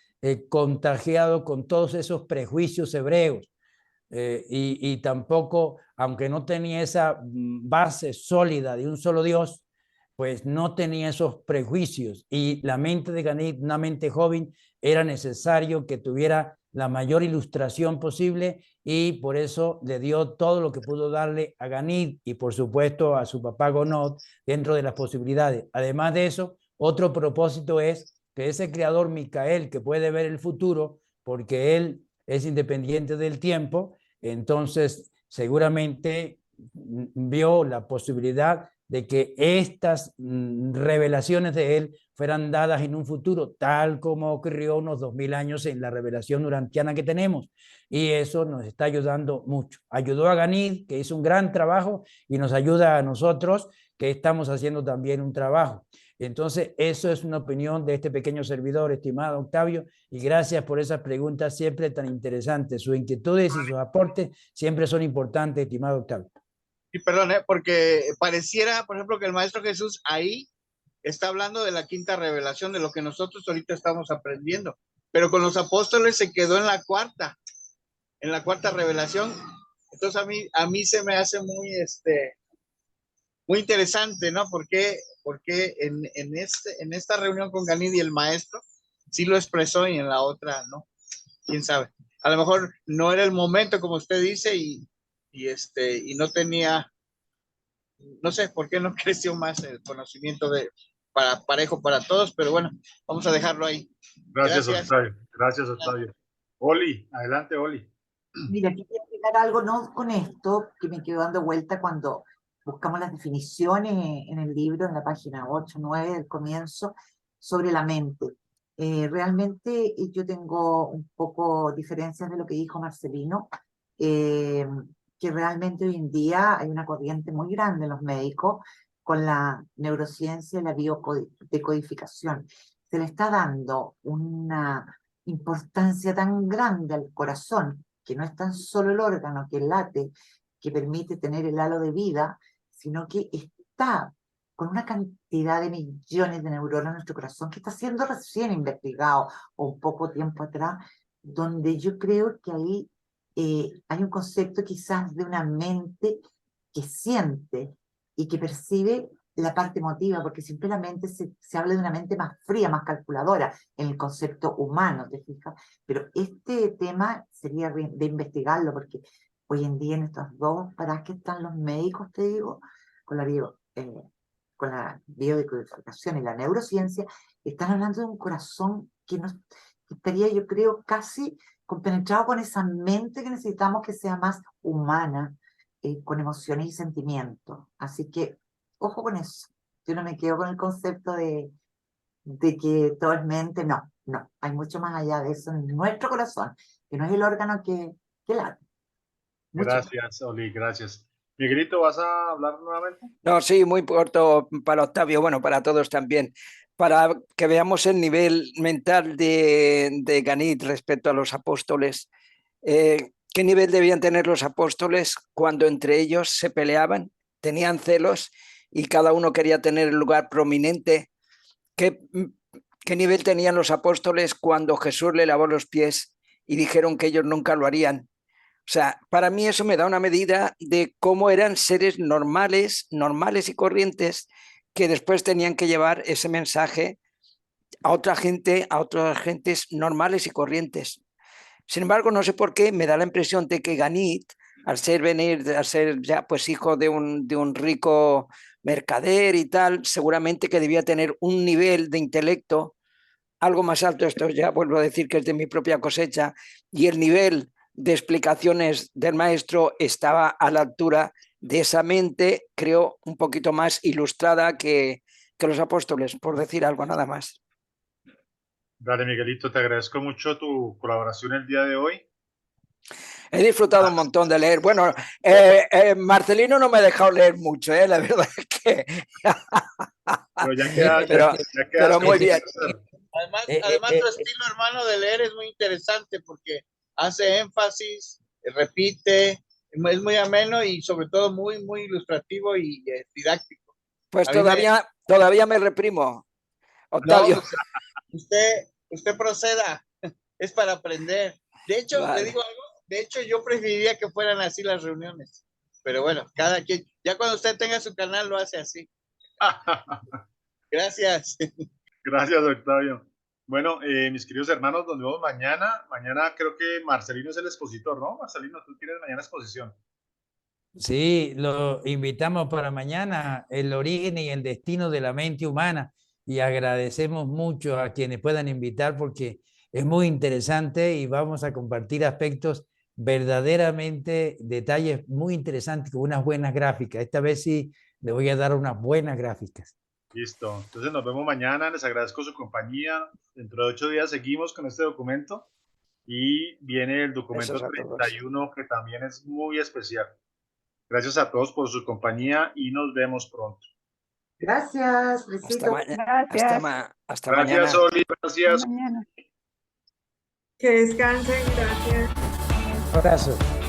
contagiado con todos esos prejuicios hebreos. Y tampoco, aunque no tenía esa base sólida de un solo Dios, pues no tenía esos prejuicios. Y la mente de Ganit, una mente joven, era necesario que tuviera la mayor ilustración posible y por eso le dio todo lo que pudo darle a Ganit y por supuesto a su papá Gonod dentro de las posibilidades. Además de eso, otro propósito es que ese creador Micael que puede ver el futuro, porque él es independiente del tiempo, entonces seguramente vio la posibilidad de que estas revelaciones de él fueran dadas en un futuro, tal como ocurrió unos 2000 años en la revelación urantiana que tenemos. Y eso nos está ayudando mucho. Ayudó a Ganid, que hizo un gran trabajo, y nos ayuda a nosotros, que estamos haciendo también un trabajo. Entonces, eso es una opinión de este pequeño servidor, estimado Octavio, y gracias por esas preguntas siempre tan interesantes. Sus inquietudes y sus aportes siempre son importantes, estimado Octavio. Y perdón, porque pareciera, por ejemplo, que el Maestro Jesús ahí está hablando de la quinta revelación, de lo que nosotros ahorita estamos aprendiendo, pero con los apóstoles se quedó en la cuarta revelación. Entonces a mí se me hace muy interesante, ¿no? Porque en esta reunión con Ganid y el maestro sí lo expresó y en la otra no. ¿Quién sabe? A lo mejor no era el momento, como usted dice, y no tenía, no sé por qué no creció más el conocimiento parejo para todos, pero bueno, vamos a dejarlo ahí. Gracias, Gracias. Octavio. Gracias, Octavio. Oli, adelante, Oli. Mira, quería agregar algo, no con esto, que me quedó dando vuelta cuando buscamos las definiciones en el libro, en la página 8, 9 del comienzo, sobre la mente. Realmente yo tengo un poco diferencias de lo que dijo Marcelino. que realmente hoy en día hay una corriente muy grande en los médicos con la neurociencia y la biodecodificación. Se le está dando una importancia tan grande al corazón, que no es tan solo el órgano que late, que permite tener el halo de vida, sino que está con una cantidad de millones de neuronas en nuestro corazón que está siendo recién investigado, o un poco tiempo atrás, donde yo creo que ahí hay un concepto quizás de una mente que siente y que percibe la parte emotiva, porque siempre la mente se habla de una mente más fría, más calculadora en el concepto humano, ¿te fijas? Pero este tema sería de investigarlo, porque hoy en día en estas dos paradas que están los médicos, te digo, con la biodecodificación y la neurociencia, están hablando de un corazón que estaría, yo creo, casi compenetrado con esa mente que necesitamos que sea más humana, con emociones y sentimientos. Así que, ojo con eso. Yo no me quedo con el concepto de que todo es mente. No, hay mucho más allá de eso en nuestro corazón, que no es el órgano que late. Gracias, Oli, gracias. Miguelito, ¿vas a hablar nuevamente? No, sí, muy corto para Octavio, bueno, para todos también, para que veamos el nivel mental de Ganit respecto a los apóstoles. ¿Qué nivel debían tener los apóstoles cuando entre ellos se peleaban, tenían celos y cada uno quería tener el lugar prominente? ¿Qué nivel tenían los apóstoles cuando Jesús le lavó los pies y dijeron que ellos nunca lo harían? O sea, para mí eso me da una medida de cómo eran seres normales y corrientes, que después tenían que llevar ese mensaje a otra gente, a otras gentes normales y corrientes. Sin embargo, no sé por qué me da la impresión de que Ganit, al ser ya pues hijo de un rico mercader y tal, seguramente que debía tener un nivel de intelecto algo más alto. Esto ya vuelvo a decir que es de mi propia cosecha, y el nivel de explicaciones del maestro estaba a la altura de esa mente, creo, un poquito más ilustrada que los apóstoles, por decir algo nada más. Dale, Miguelito, te agradezco mucho tu colaboración el día de hoy. He disfrutado un montón de leer. Bueno, Marcelino no me ha dejado leer mucho, la verdad es que... Pero ya quedas pero muy bien. Además tu estilo, hermano, de leer es muy interesante porque hace énfasis, repite, es muy ameno y sobre todo muy, muy ilustrativo y didáctico. Pues todavía me reprimo, Octavio. No, usted proceda, es para aprender. De hecho, vale. Le digo algo, de hecho yo preferiría que fueran así las reuniones, pero bueno, cada quien, ya cuando usted tenga su canal lo hace así. Gracias. Gracias, Octavio. Bueno, mis queridos hermanos, nos vemos mañana. Mañana creo que Marcelino es el expositor, ¿no? Marcelino, tú tienes mañana exposición. Sí, lo invitamos para mañana, el origen y el destino de la mente humana, y agradecemos mucho a quienes puedan invitar porque es muy interesante y vamos a compartir aspectos verdaderamente, detalles muy interesantes con unas buenas gráficas. Esta vez sí le voy a dar unas buenas gráficas. Listo, entonces nos vemos mañana, les agradezco su compañía. Dentro de 8 días seguimos con este documento y viene el documento 31 que también es muy especial. Gracias a todos por su compañía y nos vemos pronto. Gracias, besito. Hasta mañana. Gracias, Oli, gracias. Que descansen, gracias. Un abrazo.